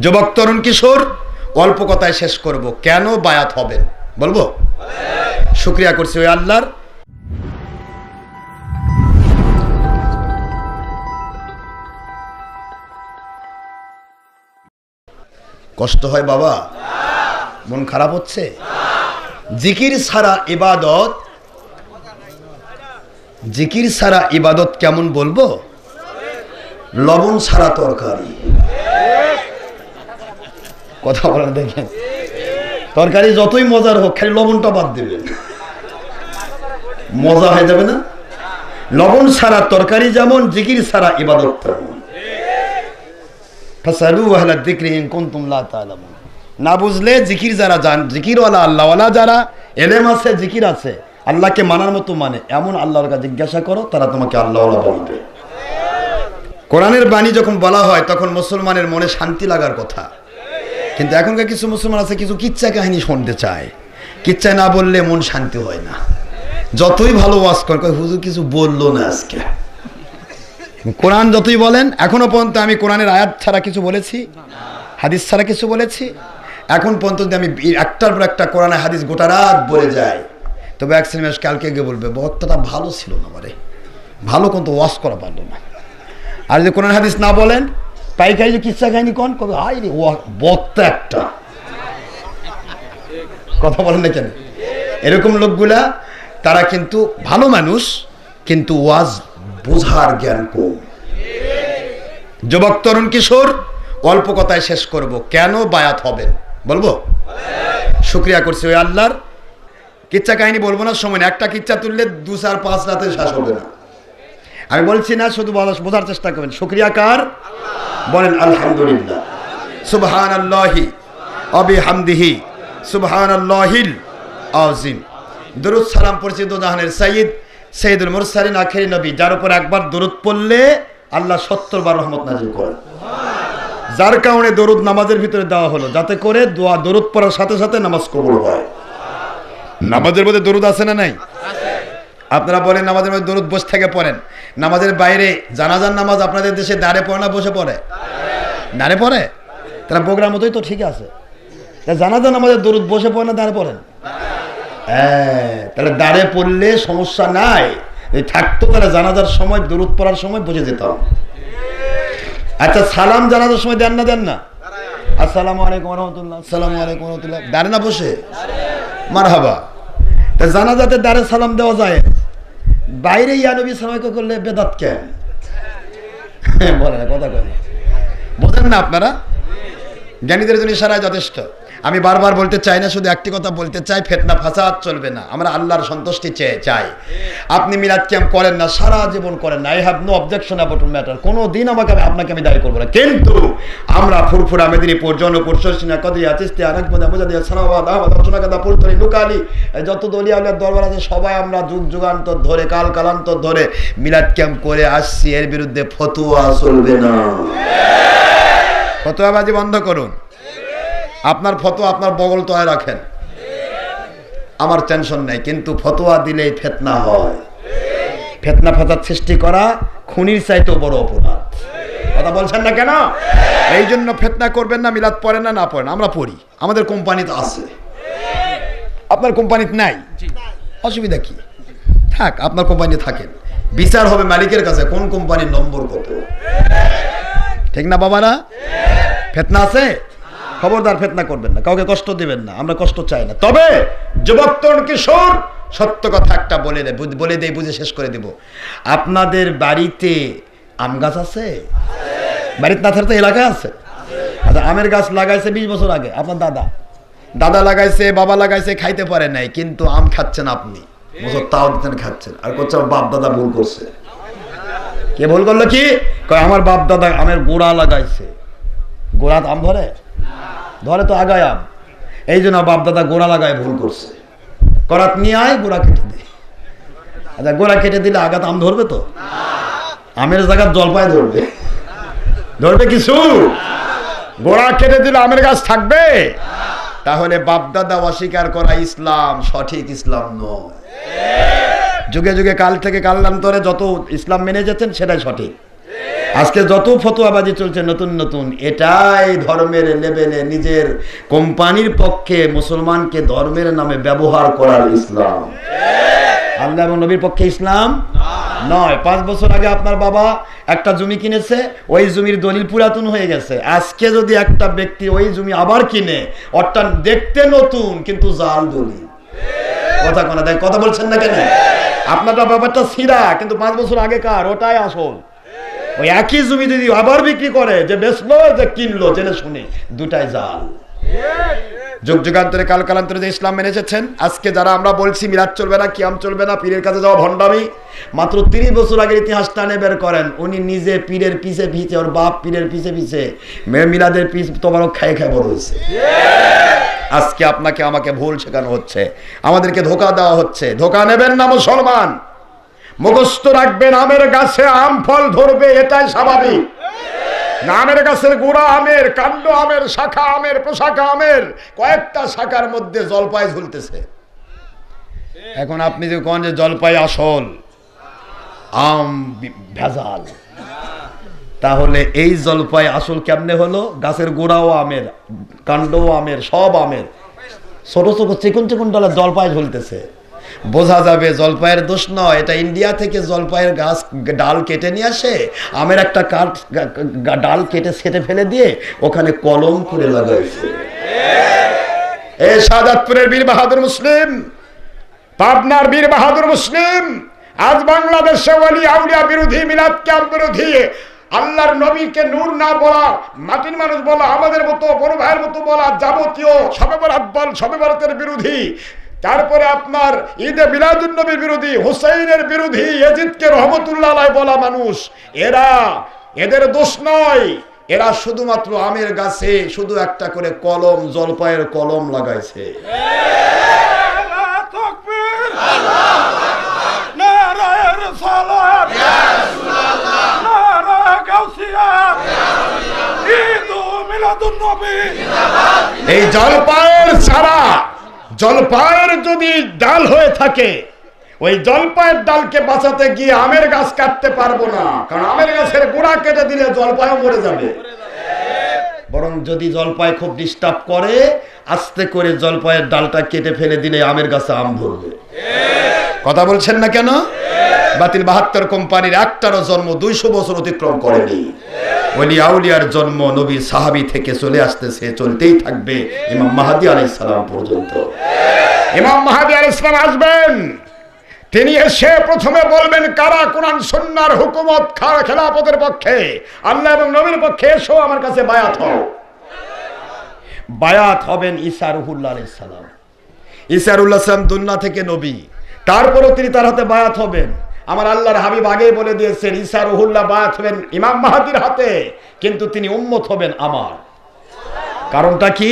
যুবক তরুণ কিশোর, অল্প কথায় শেষ করব, কেন বায়াত হবেন বলবো। শুকরিয়া করছি ওই আল্লাহর। কষ্ট হয় বাবা, মন খারাপ হচ্ছে। জিকির ছাড়া ইবাদত, জিকির ছাড়া ইবাদত কেমন বলবো? লবণ ছাড়া তরকারি। কথা বলেন দেখেন, তরকারি যতই মজার হোক, খালি লবণটা বাদ দিবেন, মজা হয়ে যাবে না? লবণ ছাড়া তরকারি যেমন, জিকির ছাড়া ইবাদত তেমন। ফাসালু আহলা যিকরি ইন কুনতুম লা তা'লামুন। না বুঝলে জিকির যারা জান, জিকিরওয়ালা আল্লাহওয়ালা যারা, এলেম আছে, জিকির আছে, আল্লাহকে মানার মতো মানে, এমন আল্লাহর কাছে জিজ্ঞাসা করো, তারা তোমাকে আল্লাহওয়ালা বলবে। কোরআনের বাণী যখন বলা হয় তখন মুসলমানের মনে শান্তি লাগার কথা, কিন্তু এখনকার কিছু মুসলমান আছে কিছু কিচ্ছা কাহিনী শুনতে চায়। কিচ্ছা না বললে মন শান্তি হয় না। যতই ভালো ওয়াজ করে, হুজুর কিছু বললো না আজকে। কোরআন যতই বলেন, এখনো পর্যন্ত আমি কোরআনের আয়াত ছাড়া কিছু বলেছি? হাদিস ছাড়া কিছু বলেছি? এখন পর্যন্ত আমি একটার পর একটা কোরআনের হাদিস গোটা রাত বলে যাই, তবে এক শ্রেণী কালকে গিয়ে বলবে বক্তাটা ভালো ছিল না, মানে ভালো কিন্তু ওয়াজ করা পারলো না। আর যদি কোরআন হাদিস না বলেন, পাইকারি যে কিচ্ছা কাহিনী কোন কবে, আই রে বক্তা একটা। কথা বলেন না কেন? এরকম লোকগুলা তারা কিন্তু ভালো মানুষ, কিন্তু ওয়াজ বোঝার জ্ঞান কম। যুবক তরুণ কিশোর, অল্প কথায় শেষ করব, কেন বায়াত হবেন বলবো। শুকরিয়া করছি ওই আল্লাহর। কিচ্ছা কাহিনী বলবো না, সময় না। একটা কিচ্ছা তুললে 2-4-5 রাতে শেষ হবে না। আমি বলছি না, শুধু বোঝার চেষ্টা করবেন। শুকরিয়া কার? বলেন আলহামদুলিল্লাহ। সুবহানাল্লাহি ওয়া বিহামদিহি সুবহানাল্লাহিল আযীম। দরুদ সালাম পড়ছি দো জাহানের সাইয়্যিদ সাইয়্যিদুল মুরসালিন আখিরি নবী, যার উপর একবার দরুদ পড়লে আল্লাহ 70 বার রহমত নাযিল করেন। যার কারণে দরুদ নামাজের ভিতরে দেওয়া হলো, যাতে করে দরুদ পড়ার সাথে সাথে নামাজ কবুল হয়। নামাজের মধ্যে দরুদ আছে না নাই? আপনারা বলেন নামাজের মধ্যে দরুদ বসে থেকে পড়েন। নামাজের বাইরে জানাজার নামাজ আপনাদের দেশে দাঁড়ে পড়ে না বসে পড়ে? দাঁড়ে পড়ে। তারা প্রোগ্রাম মতোই তো ঠিক আছে। জানাজার নামাজের দরুদ বসে পড়ে না দাঁড়ে পড়েন? হ্যাঁ, তাহলে দাঁড়ে পড়লে সমস্যা নাই। এই থাকতো তাহলে জানাজার সময় দরুদ পড়ার সময় বসে যেতাম। আচ্ছা, সালাম জানাজার সময় দেন না? দেন না? আসসালামু আলাইকুম ওয়া রাহমাতুল্লাহ, আসসালামু আলাইকুম ওয়া রাহমাতুল্লাহ, দাঁড়ে না বসে? মারহাবা। তা জানাজাতে দাঁড়ে সালাম দেওয়া যায়, বাইরে ইয়া নবী সালাম করলে বেদাত কেন? বলে না, কথা বলে বোঝেন না আপনারা? জ্ঞানীদের জন্য ইশারায় যথেষ্ট। আমি বারবার বলতে চাই না, শুধু একটি কথা বলতে চাই, ফিতনা ফাসাদ চলবে না। আমরা আল্লাহর সন্তুষ্টি চাই। আপনি মিলাদ ক্যাম্প করেন না, সারা জীবন করেন না, I have no objection about matter. কোনো দিন আপনাকে আমি দায়ী করবো না। কিন্তু আমরা ফুরফুরা, মেদিনীপুর, জৌনপুর, শর্ষিনা, কদিয়া, চিস্তিয়া, নাগপুরা, মুজাদিয়া, সালামাবাদ, আহমদ, সোনাকান্দা, ফুলতলি, নুকালি, যত দলিয়া দরবার আছে সবাই আমরা যুগ যুগান্তর ধরে, কাল কালান্তর ধরে মিলাদ ক্যাম্প করে আসছি। এর বিরুদ্ধে ফতোয়া চলবে না। ফতোয়াবাজি বন্ধ করুন। আপনার ফতোয়া আপনার বগল তলায় রাখেন, আমার টেনশন নাই। কিন্তু ফতোয়া দিলেই ফিতনা হয়। ফিতনা ফাসাদ সৃষ্টি করা খুনির চাইতেও বড় অপরাধ। কথা বলছেন না কেন? এই জন্য ফিতনা করবেন না। মিলাদ পড়েন না, না পড়েন, আমরা পড়ি। আমাদের কোম্পানিতে আছে, আপনার কোম্পানিতে নাই, অসুবিধা কি? থাক, আপনার কোম্পানিতে থাকেন। বিচার হবে মালিকের কাছে, কোন কোম্পানির নম্বর কত। ঠিক না বাবারা? ফিতনা আছে, খবরদার ফিতনা করবেন না, কাউকে কষ্ট দিবেন না, আমরা কষ্ট চাই না। তবে যুবক তরুণ কিশোর, সত্য কথা একটা বলে দেই, বুঝে শেষ করে দিব। আপনাদের বাড়িতে আম গাছ আছে? বাড়িতে না থাকতে এলাকায় আছে? আচ্ছা, আমের গাছ লাগাইছে 20 বছর আগে আপনার দাদা লাগাইছে, বাবা লাগাইছে, খাইতে পারে নাই, কিন্তু আম খাচ্ছেন আপনি, বছর তাও দিতেন, খাচ্ছেন। আর করছে আমার বাপ দাদা ভুল করছে। কে ভুল করলো? কি আমার বাপ দাদা আমের গোড়া লাগাইছে। গোড়া আম ধরে তো আগায় আম, এই জন্য বাপ দাদা গোড়া লাগায় ভুল করছে। করাত নিয়ে আয়, গোড়া কেটে দে। আচ্ছা, গোড়া কেটে দিলে আগাত আম ধরবে তো? আমের জায়গায় জলপাই ধরবে কিছু? গোড়া কেটে দিলে আমের গাছ থাকবে? তাহলে বাপ দাদা অস্বীকার করা ইসলাম সঠিক ইসলাম নয়। যুগে যুগে কাল থেকে কালান্তরে যত ইসলাম মেনে যাচ্ছেন সেটাই সঠিক। আজকে যত ফতোয়াবাজি চলছে নতুন নতুন, এটাই ধর্মের লেভেলে নিজের কোম্পানির পক্ষে মুসলমানকে ধর্মের নামে ব্যবহার করার ইসলাম। আল্লাহ এবং নবীর পক্ষে ইসলাম নয়। 5 বছর আগে আপনার বাবা একটা জমি কিনেছে, ওই জমির দলিল পুরাতন হয়ে গেছে। আজকে যদি একটা ব্যক্তি ওই জমি আবার কিনে, অর্থাৎ দেখতে নতুন কিন্তু জাল দলিল। কথা কোনা দেয়, কথা বলছেন না কেন? আপনার ব্যাপারটা ছিঁড়া, কিন্তু 5 বছর আগেকার ওটাই আসল। ওই একই জমি যদি আবার বিক্রি করে, যে বেচলো যে কিনলো, জেনে শুনে, দুটাই জাল। যুগ যুগান্তরে কাল কালান্তরে যে ইসলাম মেনে এসেছেন, আজকে যারা আমরা বলছি মিলাদ চলবে না, কিয়াম চলবে না, পীরের কাছে যাওয়া ভণ্ডামি, মাত্র 30 বছর আগের ইতিহাস টানে বের করেন। উনি নিজে পীরের পিছে পিছে, ওর বাপ পীরের পিছে পিছে মিলাদের পিছ তোমারও খায় খায় বড় হয়েছে। আজকে আপনাকে আমাকে ভুল শেখানো হচ্ছে, আমাদেরকে ধোঁকা দেওয়া হচ্ছে। ধোঁকা নেবেন না মুসলমান, মুখস্থ রাখবেন, আমের গাছে আম ফল ধরবে, এটাই স্বাভাবিক। আমের গাছের গোড়া আমের, কাণ্ড আমের, শাখা আমের, প্রশাখা আমের, কয়েকটা শাখার মধ্যে জলপাই ঝুলতেছে। এখন আপনি যে কোন যে জলপাই আসল, আম ভেজাল, তাহলে এই জলপাই আসল কেমনে হলো? গাছের গোড়াও আমের, কাণ্ডও আমের, সব আমের, ছোট ছোট চিকন চিকন ডালে জলপাই ঝুলতেছে। বোঝা যাবে জলপাইয়ের দোষ নয়, এটা ইন্ডিয়া থেকে জলপাইয়ের গাছ ডাল কেটে নিয়ে আসে, আমের একটা ডাল কেটে ছেটে ফেলে দিয়ে ওখানে কলম করে লাগাইছে। এই শাহাদাতপুরের বীর বাহাদুর মুসলিম, পাবনার বীর বাহাদুর মুসলিম, আজ বাংলাদেশে ওয়ালি আউলিয়া বিরোধী, মিলাদ ক্যাম্প বিরোধী, আল্লাহর নবীকে নূর না বলা, মাটির মানুষ বলা, আমাদের মতো বড় ভাইয়ের মতো বলা, যাবতীয় শবে বরাত বল, শবে বরাতের বিরোধী, তারপরে আপনার ঈদে মিলাদুন নবীর বিরোধী, হুসাইনের বিরোধী, ইয়াজিদকে রহমতুল্লাহ আলাইহি বলা মানুষ, এদের দোষ নয়। এরা শুধুমাত্র আমের গাছে শুধু একটা করে কলম, জলপাইয়ের কলম লাগাইছে। এই জলপাইয়ের ছাড়া, জলপাইয়ের যদি ডাল হয়ে থাকে, ওই জলপাইয়ের ডালকে বাঁচাতে গিয়ে আমের গাছ কাটতে পারবো না, কারণ আমের গাছের গোড়া কেটে দিলে জলপাইও মরে যাবে। বরং যদি জলপাই খুব ডিস্টার্ব করে, আস্তে করে জলপাইয়ের ডালটা কেটে ফেলে দিলে আমের গাছে আম ধরবে। কথা বলছেন না কেন? বাতিল 72 কোম্পানির একটারও জন্ম 200 বছর অতিক্রম করেনি। ওলি আউলিয়ার জন্ম নবী সাহাবী থেকে চলে আসতেছে, চলতেই থাকবে ইমাম মাহদী আলাইহিস সালাম পর্যন্ত। ইমাম মাহদী আলাইহিস সালাম আসবেন, তিনি এসে প্রথমে বলবেন কারা কোরআন সুন্নাহর হুকুমত খেলাফতের পক্ষে, আল্লাহ এবং নবীর পক্ষে, এসো আমার কাছে বায়াত হও। বায়াত হবেন ঈসা রুহুল্লাহ আলাইহিস সালাম। ঈসা রুহুল্লাহ সালাম দুনিয়া থেকে নবী, তারপরও তিনি তার হাতে বায়াত হবেন। আমার আল্লাহর হাবিব আগেই বলে দিয়েছেন, ঈসা রুহুল্লাহ বায়াত হবেন ইমাম মাহদীর হাতে, কিন্তু তিনি উম্মত হবেন আমার। কারণটা কি?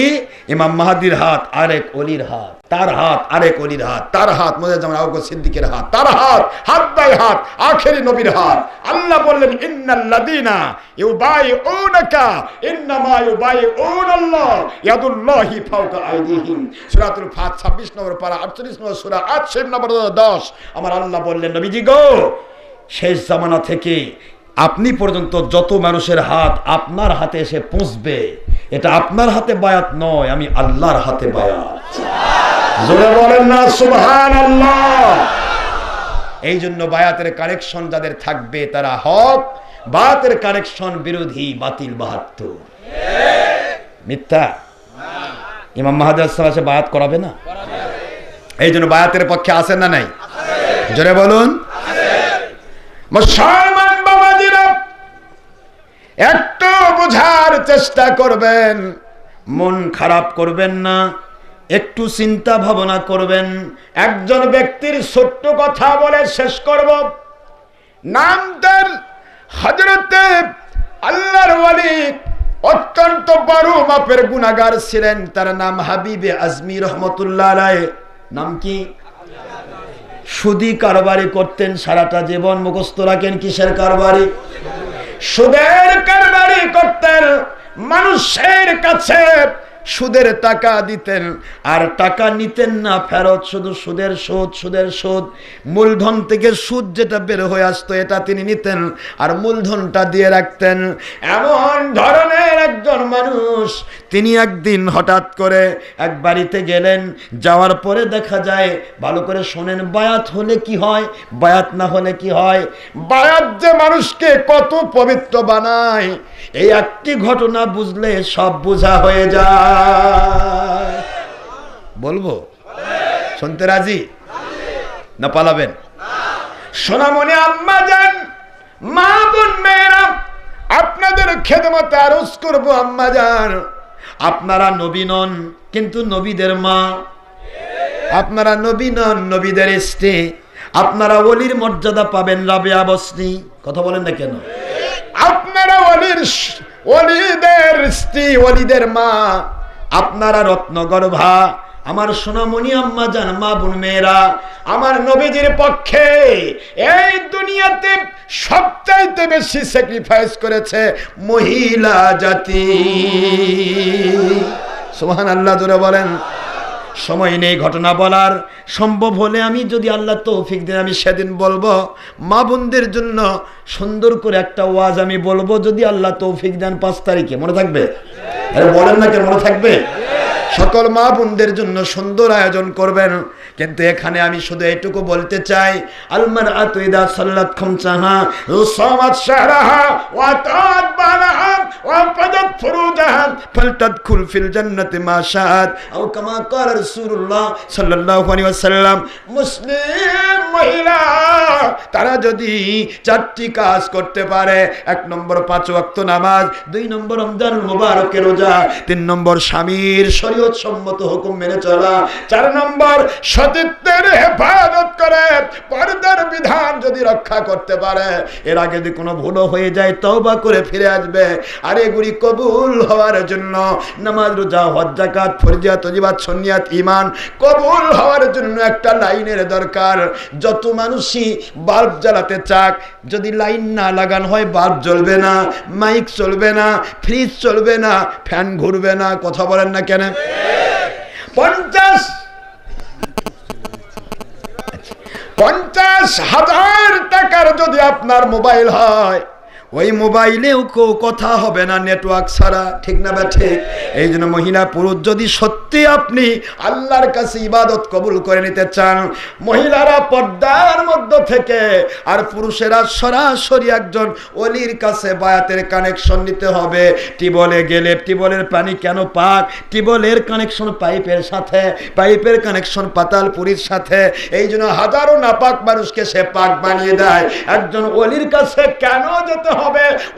ইমাম মাহদীর হাত আরেক ওলির হাত, তার হাত আরেক ওলির হাত, তার হাত মুজাদ্দিদ আবু বকর সিদ্দিকের হাত, তার হাত হাত বাই হাত আখেরি নবীর হাত। আল্লাহ বললেন ইন্নাল্লাযীনা ইউবাইউনাকা ইন্নামা ইউবাইউনাল্লাহ ইয়াদুল্লাহি ফাওকা আইদিহিম। সূরাতুল ফাত 26 নম্বর পারা, 48 নম্বর সূরা, 8 নম্বর 10। আমার আল্লাহ বললেন, নবীজি গো, শেষ জামানা থেকে আপনি পর্যন্ত যত মানুষের হাত আপনার হাতে এসে পৌঁছবে, এটা আপনার হাতে বায়াত নয়, আমি আল্লাহর হাতে বায়াত। জোরে বলেন না সুবহানাল্লাহ। এই জন্য বায়াতের কানেকশন যাদের থাকবে তারা হক, বায়াতের কানেকশন বিরোধী বাতিল 72 মিথ্যা। ইমাম মাহদী আলাইহিস বায়াত করাবে না, এই জন্য বায়াতের পক্ষে আছেন না নাই? জোরে বলুন। মুসলমান বাবাজিরা, একটু বোঝার চেষ্টা করবেন, মন খারাপ করবেন না, একটু চিন্তা ভাবনা করবেন। একজন ব্যক্তির ছোট্ট কথা বলে শেষ করব। নাম দেন হযরতে আল্লাহর ওয়ালি, অত্যন্ত বড় মাপের গুনাহগার ছিলেন, তার নাম হাবিবে আজমি রহমতুল্লাহ আলাইহি। নাম কি? সুদি কারবারি করতেন সারাটা জীবন। মুখস্থ রাখেন, কিসের কারবারি? সুদের কারবারি করতেন। মানুষের কাছে সুদের টাকা দিতেন আর টাকা নিতেন না ফেরত, শুধু সুদের সুদ, সুদের সুদ। মূলধন থেকে সুদ যেটা বের হয়ে আসতো এটা তিনি নিতেন আর মূলধনটা দিয়ে রাখতেন। এমন ধরনের একজন মানুষ, তিনি একদিন হঠাৎ করে এক বাড়িতে গেলেন। যাওয়ার পরে দেখা যায়, ভালো করে শোনেন, বায়াত হলে কি হয়, বায়াত না হলে কি হয়। বায়াত যে মানুষকে কত পবিত্র বানায়, এই একটি ঘটনা বুঝলে সব বোঝা হয়ে যায়। বলবো? শুনতে রাজি না পালাবেন? সোনামণি আম্মা যান, মা বোন মেয়েরা, আপনাদের খেদমতে আরজ করবো আম্মা যান, আপনারা নবী নন কিন্তু নবীদের মা, আপনারা নবী নন নবীদের স্ত্রী, আপনারা ওলির মর্যাদা পাবেন রাবেয়া বসরি। কথা বলেন না কেন? আপনারা ওলিদের স্ত্রী, ওলিদের মা, আপনারা রত্নগর্ভা। আমার সোনামণি আম্মা জান, মা বোন মেয়েরা, আমার নবীজির পক্ষে এই দুনিয়াতে সবচাইতে বেশি স্যাক্রিফাইস করেছে মহিলা জাতি। সুবহানাল্লাহ, জোরে বলেন। সময় নেই ঘটনা বলার, সম্ভব হলে আমি যদি আল্লাহ তৌফিক দেন আমি সেদিন বলবো। মা বোনদের জন্য সুন্দর করে একটা ওয়াজ আমি বলবো, যদি আল্লাহ তৌফিক দেন 5 তারিখে। মনে থাকবে? আরে বলেন না কেন, মনে থাকবে? সকল মা বোনদের জন্য সুন্দর আয়োজন করবেন। কিন্তু এখানে আমি শুধু এইটুকু বলতে চাই, আলমার আতুইদা সাল্লাত খামসাহা সামাত শাহরাহা ওয়া তাআত বালাহা ওয়া ফাদাত ফুরুজাহা ফালতাদখুল ফিল জান্নাতি মা শাআত আও কামা ক্বালা রাসূলুল্লাহ সাল্লাল্লাহু আলাইহি ওয়াসাল্লাম। মুসলিম মহিলা তারা যদি 4টি কাজ করতে পারে, 1 নম্বর 5 ওয়াক্ত নামাজ, 2 নম্বর রমজানুল মুবারকের রোজা, 3 নম্বর স্বামীর শরীয়ত সম্মত হুকুম মেনে চলা, 4 নম্বর সতীত্বের হেফাজত করে পর্দার বিধান যদি রক্ষা করতে পারে, এর আগে যদি কোনো ভুলও হয়ে যায় তওবা করে ফিরে আসবে। আর এগুলি কবুল হওয়ার জন্য নামাজ, রোজা, হজ, যাকাত, ফরজিয়াত, ওয়াজিবাত, সুন্নিয়াত, ঈমান কবুল হওয়ার জন্য একটা লাইনের দরকার। যত মানুষই বাল্ব জ্বালাতে চাক, যদি লাইন না লাগানো হয় বাল্ব জ্বলবে না, মাইক চলবে না, ফ্রিজ চলবে না, ফ্যান ঘুরবে না। কথা বলেন না কেন? 50,000 টাকার যদি আপনার মোবাইল হয়, ওই মোবাইলেও কেউ কথা হবে না নেটওয়ার্ক ছাড়া। ঠিক না বা ঠিক? এই জন্য মহিলা পুরুষ যদি সত্যি আপনি আল্লাহর কাছে ইবাদত কবুল করে নিতে চান, মহিলারা পর্দার মধ্যে থেকে আর পুরুষেরা সরাসরি একজন ওলির কাছে বায়াতের কানেকশন নিতে হবে। টিবলে গেলে টিবলের পানি কেন পাক? টিবলের কানেকশন পাইপের সাথে, পাইপের কানেকশন পাতালপুরির সাথে। এই জন্য হাজারো নাপাক মানুষকে সে পাক বানিয়ে দেয়। একজন ওলির কাছে কেন যেতে হবে?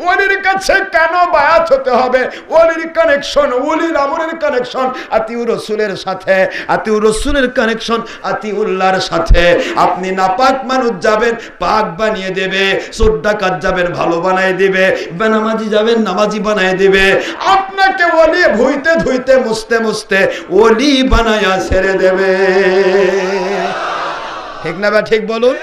ওলির কাছে কেন বায়াত হতে হবে? ওলির কানেকশন, ওলির আমরের কানেকশন আতিউর রাসূলের সাথে, আতিউর রাসূলের কানেকশন আতিউল্লাহর সাথে। আপনি নাপাক মানুষ যাবেন পাক বানিয়ে দেবে, চোর ডাকাত যাবেন ভালো বানিয়ে দিবে, বেনামাজি যাবেন নামাজি বানিয়ে দিবে। আপনাকে ওলি ধুইতে ধুইতে মুছতে মুছতে ওলি বানায়া ছেড়ে দেবে। ঠিক না বা ঠিক বলুন?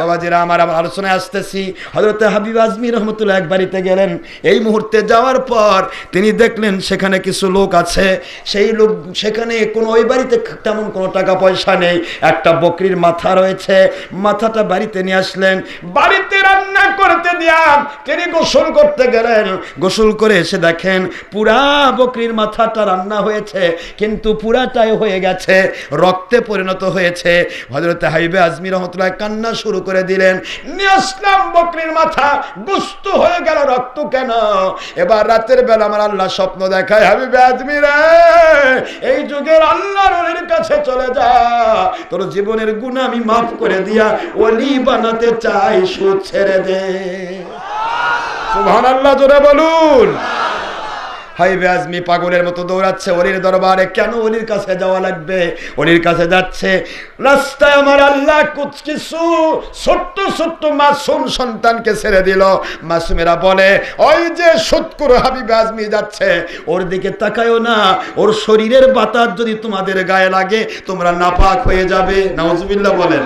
বাবাজিরা আমার, আলোচনায় আসতেছি। হযরত হাবিব আজমি রহমতুল্লাহ এক বাড়িতে গেলেন। এই মুহূর্তে যাওয়ার পর তিনি দেখলেন সেখানে কিছু লোক আছে। সেই লোক সেখানে কোনো, ওই বাড়িতে তেমন কোনো টাকা পয়সা নেই। একটা বকরির মাথা রয়েছে, মাথাটা বাড়িতে নিয়ে আসলেন। বাড়িতে রান্না করতে দিয়া তিনি গোসল করতে গেলেন। গোসল করে এসে দেখেন পুরা বকরির মাথাটা রান্না হয়েছে, কিন্তু পুরাটাই হয়ে গেছে, রক্তে পরিণত হয়েছে। হযরত হাবিব আজমি রহমতুল্লাহ কান্না শুরু করে দিলেন। নিয়ে আসলাম বকরির মাথা, গোশত হয়ে গেল, রক্ত কেন? এবার রাতের বেলা আমার আল্লাহ স্বপ্ন দেখায়, হাবিব আজমি রে, এই যুগের আল্লাহর ওলির কাছে চলে যা, তোর জীবনের গুনাহ আমি মাফ করে দিয়া ওলি বানাতে চাই, সুদ ছেড়ে দে। সুবহানাল্লাহ, জোরে বলুন। হাইবে আজমি পাগলের মতো দৌড়াচ্ছে ওলির দরবারে। কেন ওলির কাছে যাওয়া লাগবে? ওলির কাছে যাচ্ছে, রাস্তায় আমার আল্লাহ কিছু ছোট্ট ছোট্ট মাসুম সন্তানকে ছেড়ে দিল। মাসুমেরা বলে, ওই যে সৎকুর হাবিব আজমি যাচ্ছে, ওর দিকে তাকায়ও না, ওর শরীরের বাতাস যদি তোমাদের গায়ে লাগে তোমরা নাপাক হয়ে যাবে। নাউজুবিল্লাহ বলেন।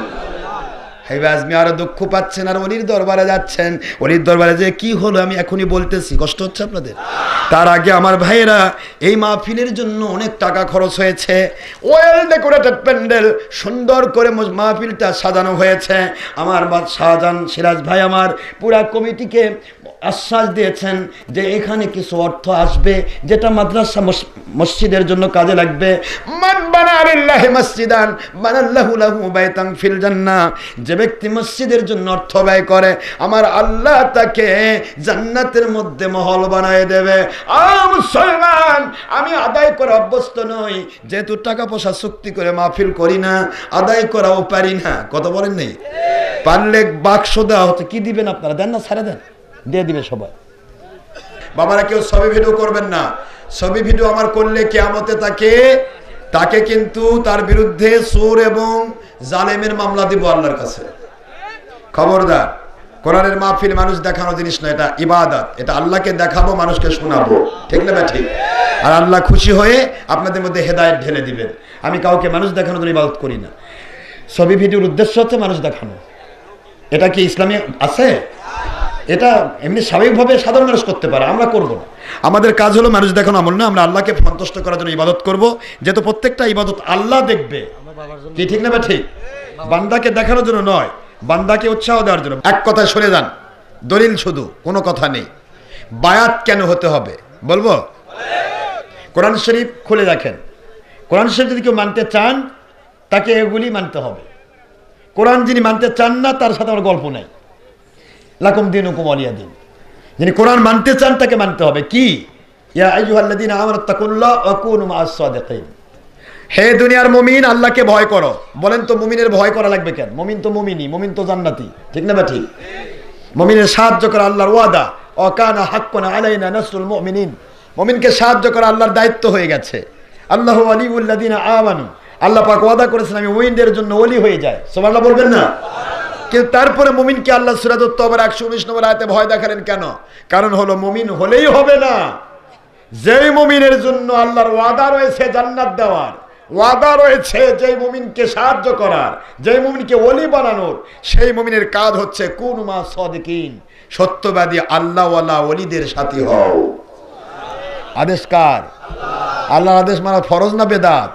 এবার আজমি আরো দুঃখ পাচ্ছেন আর অলির দরবারে যাচ্ছেন। অলির দরবারে যে কি হলো আমি এখনই বলতেছি, কষ্ট হচ্ছে আপনাদের? তার আগে আমার ভাইয়েরা, এই মাহফিলের জন্য অনেক টাকা খরচ হয়েছে। ওয়েল ডেকোরেটেড প্যান্ডেল, সুন্দর করে মাহফিলটা সাজানো হয়েছে। আমার শাহজাহান সিরাজ ভাই আমার পুরা কমিটিকে আশ্বাস দিয়েছেন যে এখানে কিছু অর্থ আসবে যেটা মাদ্রাসা মসজিদের জন্য কাজে লাগবে। মান বানা লিল্লাহি মসজিদান বানাল্লাহু লাহু বাইতান ফিল জান্নাহ, যে ব্যক্তি মসজিদের জন্য অর্থ ব্যয় করে আমার আল্লাহ তাকে জান্নাতের মধ্যে মহল বানায় দেবে। মুসলমান, আমি আদায় করে অভ্যস্ত নই, যেহেতু টাকা পয়সা চুক্তি করে মাহফিল করি না, আদায় করাও পারি না। কত বলেন নেই? পারলে বাক্স দেওয়া হতো। কি দিবেন আপনারা? দেন না, ছেড়ে দেন, দিয়ে দিবে সবাই। বাবারা কেউ ছবি ভিডিও করবেন না। ছবি ভিডিও আমার করলে কিয়ামতে তাকে কিন্তু তার বিরুদ্ধে সুর এবং জালেমের মামলা দিব আল্লাহর কাছে। খবরদার, কোরআনের মাহফিল মানুষ দেখানো জিনিস না, এটা ইবাদত। এটা আল্লাহকে দেখাবো, মানুষকে শোনাবো, ঠিক না ঠিক? আর আল্লাহ খুশি হয়ে আপনাদের মধ্যে হেদায়েত ঢেলে দিবেন। আমি কাউকে মানুষ দেখানোর জন্য ইবাদত করি না। ছবি ভিডিওর উদ্দেশ্য হচ্ছে মানুষ দেখানো। এটা কি ইসলামে আছে? এটা এমনি স্বাভাবিকভাবে সাধারণ মানুষ করতে পারে, আমরা করব না। আমাদের কাজ হলো মানুষ দেখানো আমল না, আমরা আল্লাহকে সন্তুষ্ট করার জন্য ইবাদত করব, যেহেতু প্রত্যেকটা ইবাদত আল্লাহ দেখবে। কি ঠিক না বা ঠিক? বান্দাকে দেখানোর জন্য নয়, বান্দাকে উৎসাহ দেওয়ার জন্য। এক কথায় সরে যান, দলিল শুধু, কোনো কথা নেই। বায়াত কেন হতে হবে বলবো? কোরআন শরীফ খুলে দেখেন। কোরআন শরীফ যদি কেউ মানতে চান তাকে এগুলি মানতে হবে। কোরআন যিনি মানতে চান না তার সাথে আমার গল্প নাই। লাকুম দীনুকুম ওয়ালিয়া দিন। যিনি কোরআন মানতে চান তাকে মানতে হবে। কি? ইয়া আইয়ুহাল্লাযীনা আমানুত্তাকুল্লাহ ওয়া কুনু মাআস সাদিকিন। হে দুনিয়ার মুমিন, আল্লাহকে ভয় করো। বলেন তো মুমিনের ভয় করা লাগবে কেন? মুমিন তো মুমিনই, মুমিন তো জান্নাতি, ঠিক না ঠিক? মুমিনের সাহায্য করা আল্লাহর ওয়াদা, ওয়া কানা হাক্কান আলাইনা নাসরুল মুমিনিন। মুমিনকে সাহায্য করা আল্লাহর দায়িত্ব হয়ে গেছে। আল্লাহু ওয়ালিউল লাযীনা আমানু, আল্লাহ পাক ওয়াদা করেছেন আমি মুমিনদের জন্য ওলি হয়ে যায়। সুবহানাল্লাহ বলবেন না? কিন্তু তারপরে মুমিনকে আল্লাহ সূরা আত-তাওবার 119 নম্বর আয়াতে ভয় দেখালেন কেন? কারণ হলো মুমিন হলেই হবে না। যেই মুমিনের জন্য আল্লাহর ওয়াদা রয়েছে জান্নাত দেওয়ার, ওয়াদা রয়েছে যেই মুমিনকে সাহায্য করার, যেই মুমিনকে ওলি বানানোর, সেই মুমিনের কাজ হচ্ছে কুনু মা সাদিকিন, সত্যবাদী আল্লাহওয়ালা ওলিদের সাথী হও। আদেশ কার? আল্লাহর আদেশ মানা ফরজ না বেদাত?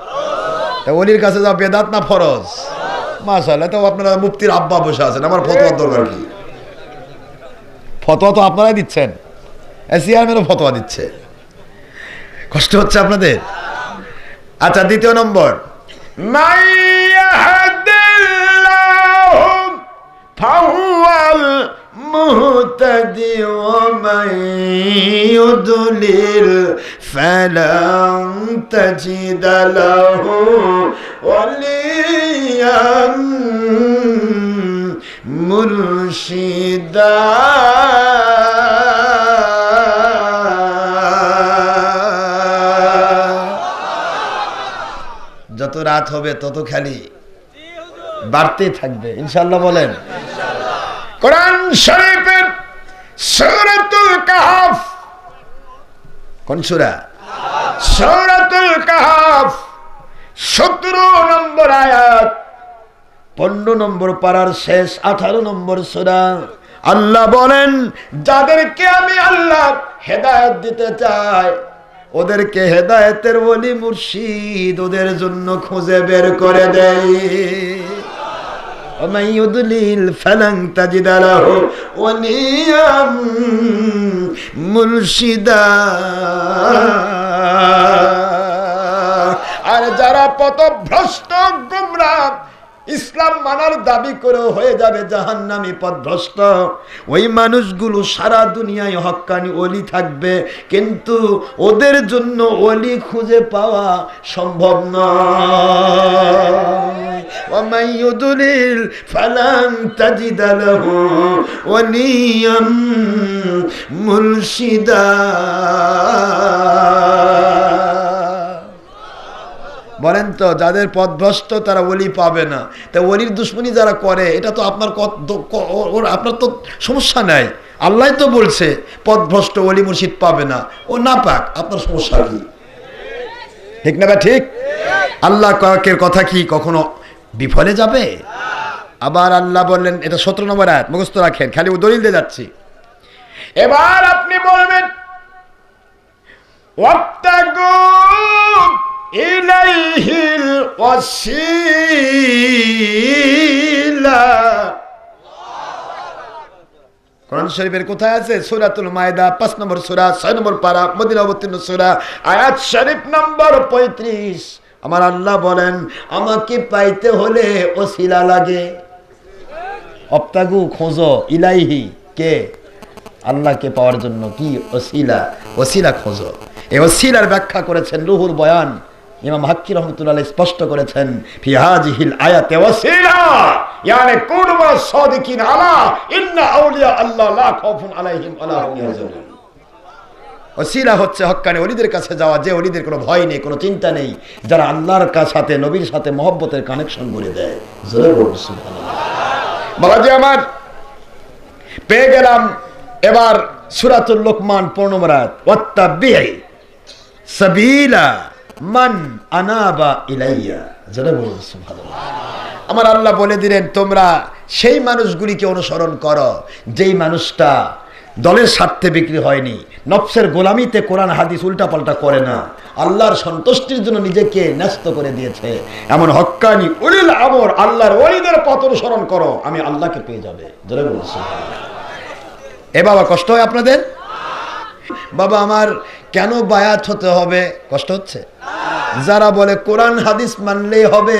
ওলির কাছে যাও বেদাত না ফরজ? মাশাআল্লাহ। তো আপনারা মুফতির আব্বা বসে আছেন, আমার ফতোয়ার দরকার কি? ফতোয়া তো আপনারাই দিচ্ছেন, চেয়ারম্যানও ফতোয়া দিচ্ছে। কষ্ট হচ্ছে আপনাদের? আচ্ছা, দ্বিতীয় নম্বর, মাইয়াহদিল্লাহু ফাহুয়াল মুহতাদি ওয়া মাইয়ুদলিল ফালান তাজিদা লাহু ওয়ালিয়ান মুরশিদা। যত রাত হবে তত খালি বাড়তেই থাকবে ইনশাআল্লাহ। বলেন কোরআন শরীফের সূরাতুল কাহফ, কোন সূরা? সূরাতুল কাহফ 17 নম্বর আয়াত, 15 নম্বর পারার শেষ 18 নম্বর সূরা। আল্লাহ বলেন যাদেরকে আমি আল্লাহ হেদায়েত দিতে চাই ওদেরকে হেদায়েতের ওলি মুর্শিদ ওদের জন্য খুঁজে বের করে দেয়। ওয়া ইউদলিল ফালান তাজিদা লাহু ওয়ালিয়াম মুরশিদা। আর যারা পথভ্রষ্ট গোমরাহ, ইসলাম মানার দাবি করে হয়ে যাবে জাহান্নামী পথভ্রষ্ট, ওই মানুষগুলো সারা দুনিয়ায় হক্কানি ওলি থাকবে, কিন্তু ওদের জন্য ওলি খুঁজে পাওয়া সম্ভব নয়। ওয়া মান ইউদলিল ফালান তাজিদা লাহু ওয়ালিয়াম মুরশিদা। বলেন তো যাদের পথভ্রষ্ট তারা ওলি পাবে না। তা ওলির দুশ্মনী যারা করে এটা তো আপনার আপনার তো সমস্যা নাই। আল্লাহ তো বলছে পথভ্রষ্ট ওলি মুর্শিদ পাবে না, ও না পাক, আপনার সমস্যা কি? ঠিক না বা ঠিক? আল্লাহ কাকের কথা কি কখনো বিফলে যাবে? আবার আল্লাহ বললেন, এটা 17 নম্বর আয়াত, মুখস্থ রাখেন, খালি দলিল দিয়ে যাচ্ছি। এবার আপনি বলবেন ওয়াবতাগু ইলাইহিল ওয়াসিলা। কোরআন শরীফের কোথায় আছে? সূরাতুল মায়েদা 5 নম্বর সূরা, 6 নম্বর পারা, মদিনা অবতীর্ণ সূরা, আয়াত শরীফ নম্বর 35। আমার আল্লাহ বলেন, আমাকে পাইতে হলে ওসিলা লাগে। অবতাগু, খোঁজো, ইলাইহি, কে? আল্লাহকে পাওয়ার জন্য কি ওসিলা? ওসিলা খোঁজো। এই ওসিলার ব্যাখ্যা করেছেন রুহুল বয়ান ইমাম হাক্কি রহমাতুল্লাহ স্পষ্ট করেছেন, ফি হাযিহিল আয়াতে ওয়াসিলা ইয়ানি কুরবা সাদিকিন আলা ইন্না আউলিয়া আল্লাহ লা খাউফুন আলাইহিম ওয়া হুম ইয়াহজানুন। ওসিলা হচ্ছে হক্কানি ওলিদের কাছে যাওয়া, যে ওলিদের কোনো ভয় নেই, কোনো চিন্তা নেই, যারা আল্লাহর সাথে, নবীর সাথে মহব্বতের কানেকশন করে দেয়। জোরে বলুন সুবহানাল্লাহ। বাবাজি আমার, পেয়ে গেলাম এবার সূরাতুল লোকমান 15 নম্বর আয়াত, ওয়াত্তাবিই সাবিলা মান আনাবা ইলাইয়া। জোরে বলুন সুবহানাল্লাহ। আমার আল্লাহ বলে দিলেন, তোমরা সেই মানুষগুলিকে অনুসরণ করো যেই মানুষটা দলের স্বার্থে বিক্রি হয়নি, নফসের গোলামিতে কোরআন হাদিস উল্টাপাল্টা করে না, আল্লাহর সন্তুষ্টির জন্য নিজেকে ন্যস্ত করে দিয়েছে, এমন হক্কানি উলিল আমর আল্লাহর ওলিদের পথ অনুসরণ করো, আমি আল্লাহকে পেয়ে যাবে। জোরে বলুন সুবহানাল্লাহ। এ বাবা, কষ্ট হয় আপনাদের? বাবা আমার, কেন বায়াত হতে হবে? কষ্ট হচ্ছে? যারা বলে কোরআন হাদিস মানলেই হবে,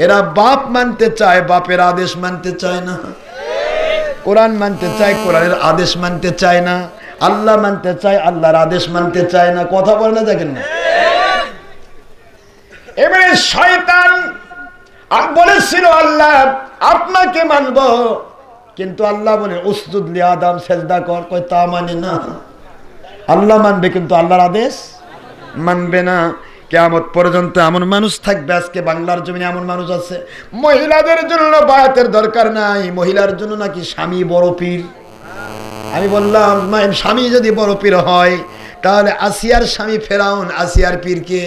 এরা বাপ মানতে চায়, বাপের আদেশ মানতে চায় না। কোরআন মানতে চায়, কোরআনের আদেশ মানতে চায় না। আল্লাহ মানতে চায়, আল্লাহর আদেশ মানতে চায় না। কথা বলে না, দেখেন না? এবারে শয়তান বলেছিল, আল্লাহ আপনাকে মানব, কিন্তু আল্লাহ বলে উসজুদ লি আদম, সেজদা কর। কই তা মানে না। আল্লাহ মানবে কিন্তু আল্লাহর আদেশ মানবে না। কিয়ামত পর্যন্ত এমন মানুষ থাকবে, আজকে বাংলার জমিনে এমন মানুষ আছে, মহিলাদের জন্য বায়াতের দরকার নাই, মহিলার জন্য নাকি স্বামী বড় পীর। আমি বললাম, স্বামী যদি বড় পীর হয়, তাহলে আসিয়ার স্বামী ফেরাউন, আসিয়ার পীর কে?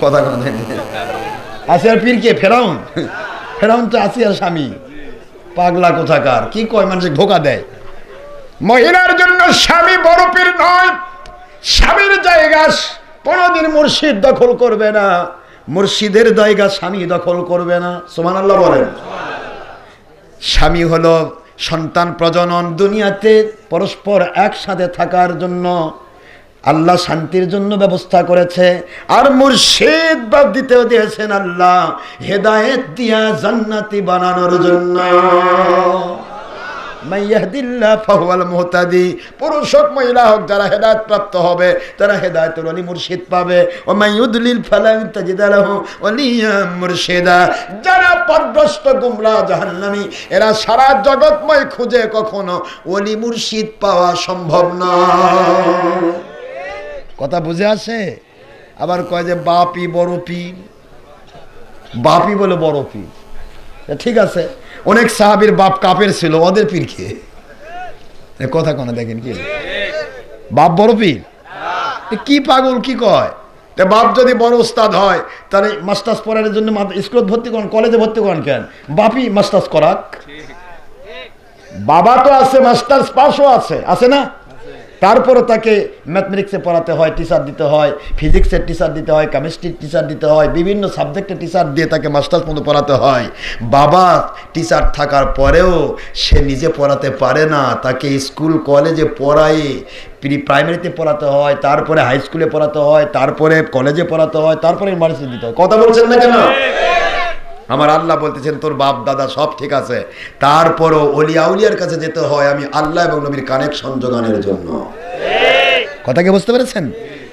কথা আসিয়ার পীর কে? ফেরাউন। ফেরাউন তো আসিয়ার স্বামী। পাগলা কোথাকার, কি কয়, মানুষকে ধোকা দেয়। মহিলার জন্য স্বামী বড় পীর নয়, স্বামীর জায়গা কোনদিন মুর্শিদ দখল করবে না, মুর্শিদের জায়গা স্বামী দখল করবে না। সুবহানাল্লাহ বলেন। স্বামী হলো সন্তান প্রজনন, দুনিয়াতে পরস্পর একসাথে থাকার জন্য আল্লাহ শান্তির জন্য ব্যবস্থা করেছে, আর মুর্শিদ বাদ দিতেও দিয়েছেন আল্লাহ হেদায়েত দিয়া জান্নাতি বানানোর জন্য। মাইয়াহদিল্লাহ ফাহুয়াল মুহতাদি। পুরুষ হোক মহিলা হোক, যারা হেদায়েত প্রাপ্ত হবে তারা হেদায়েতের ওলি মুর্শিদ পাবে। ও মাইয়ুদলিল ফালান তাজিদ লাহু ওলিয়া মুরশিদা। যারা পথভ্রষ্ট গুমরাহ জাহান্নামী, এরা সারা জগৎময় খুঁজে কখনো ওলি মুর্শিদ পাওয়া সম্ভব না। কথা বুঝে আসে? আবার কয় যে বাপই বড় পীর, বাপই বলে বড় পীর। ঠিক আছে, অনেক সাহাবীর বাপ কাফের ছিল, ওদের পীর কে? কথা কোন দেখেন, কি বাপ বড় পীর? কি পাগল, কি কয়? বাপ যদি বড় উস্তাদ হয়, তাহলে মাস্টার্স পড়ার জন্য স্কুলে ভর্তি করেন, কলেজে ভর্তি করেন কেন? বাপই মাস্টার্স করাক। বাবা তো আছে, মাস্টার্স পাসও আছে, আছে না? তারপরে তাকে ম্যাথমেটিক্সে পড়াতে হয়, টিচার দিতে হয়, ফিজিক্সের টিচার দিতে হয়, কেমিস্ট্রির টিচার দিতে হয়, বিভিন্ন সাবজেক্টের টিচার দিয়ে তাকে মাস্টার্স মতো পড়াতে হয়। বাবা টিচার থাকার পরেও সে নিজে পড়াতে পারে না, তাকে স্কুল কলেজে পড়ায়, প্রাইমারিতে পড়াতে হয়, তারপরে হাই স্কুলে পড়াতে হয়, তারপরে কলেজে পড়াতে হয়, তারপরে ইউনিভার্সিটি দিতে হয়। কথা বলছেন না কেন? আমার আল্লাহ বলতেছেন, তোর বাপ দাদা সব ঠিক আছে, তারপরও ওলিয়া উলিয়ার কাছে যেতে হয় আমি আল্লাহ এবং নবীর কানেকশন যোগানোর জন্য। কথা কি বুঝতে পেরেছেন?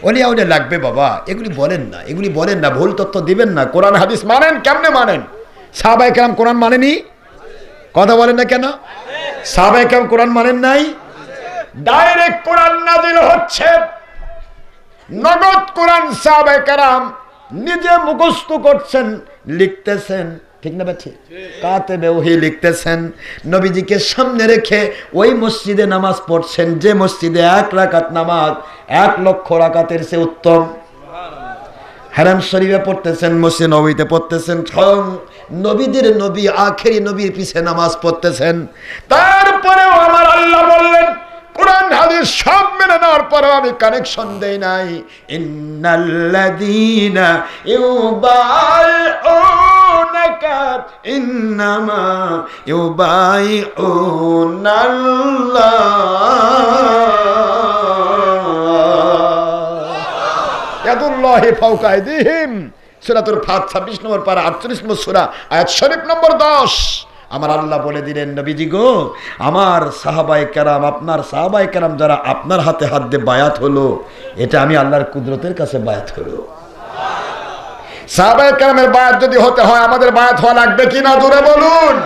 ওলিয়া উলিয়া লাগবে বাবা, এগুলি বলেন না, এগুলি বলেন না, ভুল তথ্য দিবেন না। কোরআন হাদিস মানেন, কেমনে মানেন? সাহাবায়ে কেরাম কোরআন মানেনি? কথা বলেন না কেন? সাহাবায়ে কেরাম কোরআন মানেন নাই? ডাইরেক্ট কোরআন নাযিল হচ্ছে, নগদ কোরআন সাহাবায়ে কেরাম নিজে মুখস্থ করছেন, লিখতেছেন, ঠিক না বেঠি? কাতেবে ওহী লিখতেছেন, নবীজিকে সামনে রেখে ওই মসজিদে নামাজ পড়ছেন যে মসজিদে 1 রাকাত নামাজ 1 লক্ষ রাকাতের চেয়ে উত্তম। হারাম শরীফে পড়তেছেন, মসজিদ নববীতে পড়তেছেন, স্বয়ং নবীদের নবী আখেরি নবীর পিছে নামাজ পড়তেছেন, তারপরেও আমার আল্লাহ বললেন কোরআন হাদিস সব মেনে নেওয়ার পরেও আমি কানেকশন দেই নাই। ইন্নাল্লাযীনা ইউবাইউনাকা ইন্নামা ইউবাইউনাল্লাহ ইয়াদুল্লাহি ফাওকা আইদিহিম। সূরাতুল ফাত 26 নম্বর পারা 48 নম্বর সূরা আয়াত শরীফ নম্বর 10। আমার আল্লাহ বলে দিলেন নবীজি গো, আমার সাহাবায়ে কেরাম, আপনার সাহাবায়ে কেরাম যারা আপনার হাতে হাত দিয়ে বায়াত হলো, এটা আমি আল্লাহর কুদরতের কাছে বায়াত হলো। সাহাবায়ে কেরামের বায়াত যদি হতে হয় আমাদের বায়াত হওয়া লাগবে কিনা জোরে বলুন।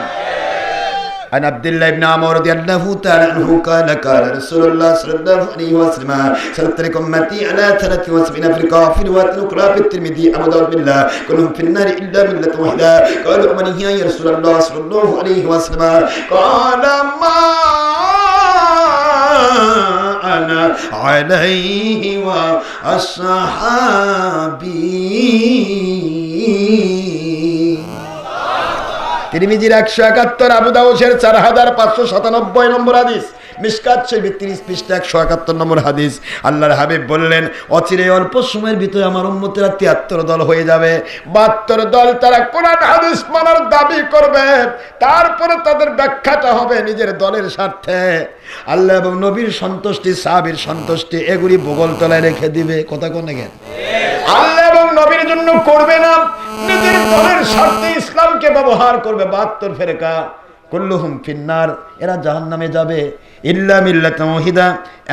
عن عبد الله بن عمرو رضي الله تعالى عنه قال قال رسول الله صلى الله عليه وسلم سنترك امتي على 73 فرقه في روايه اخرى في الترمذي ابو داود بالله كلهم في النار الا مله واحده قالوا من هي يا رسول الله صلى الله عليه وسلم قال ما انا عليه واصحابي। তিরমিজির 171, আবু দাউদের 4597 নম্বর হাদিস, মিশকাত শরীফের 30 পৃষ্ঠা 171 নম্বর হাদিস। আল্লাহর হাবিব বললেন অচিরে অল্প সময়ের ভিতরে আমার উম্মতেরা 73 দল হয়ে যাবে। 72 দল তারা কোরআন হাদিস মানার দাবি করবে, তারপরে তাদের ব্যাখ্যাটা হবে নিজের দলের স্বার্থে। আল্লাহ এবং নবীর সন্তুষ্টি, সাহাবীর সন্তুষ্টি, এগুলি বগল তলায় রেখে দিবে। কথা কোন গেন? আল্লাহ এবং নবীর জন্য করবে না, নিজের দলের স্বার্থে ইসলামকে ব্যবহার করবে। 72 ফেরকা কুল্লুহুম ফিন্নার, এরা জাহান্নামে যাবে। ইল্লা মিল্লাতুন ওয়াহিদা,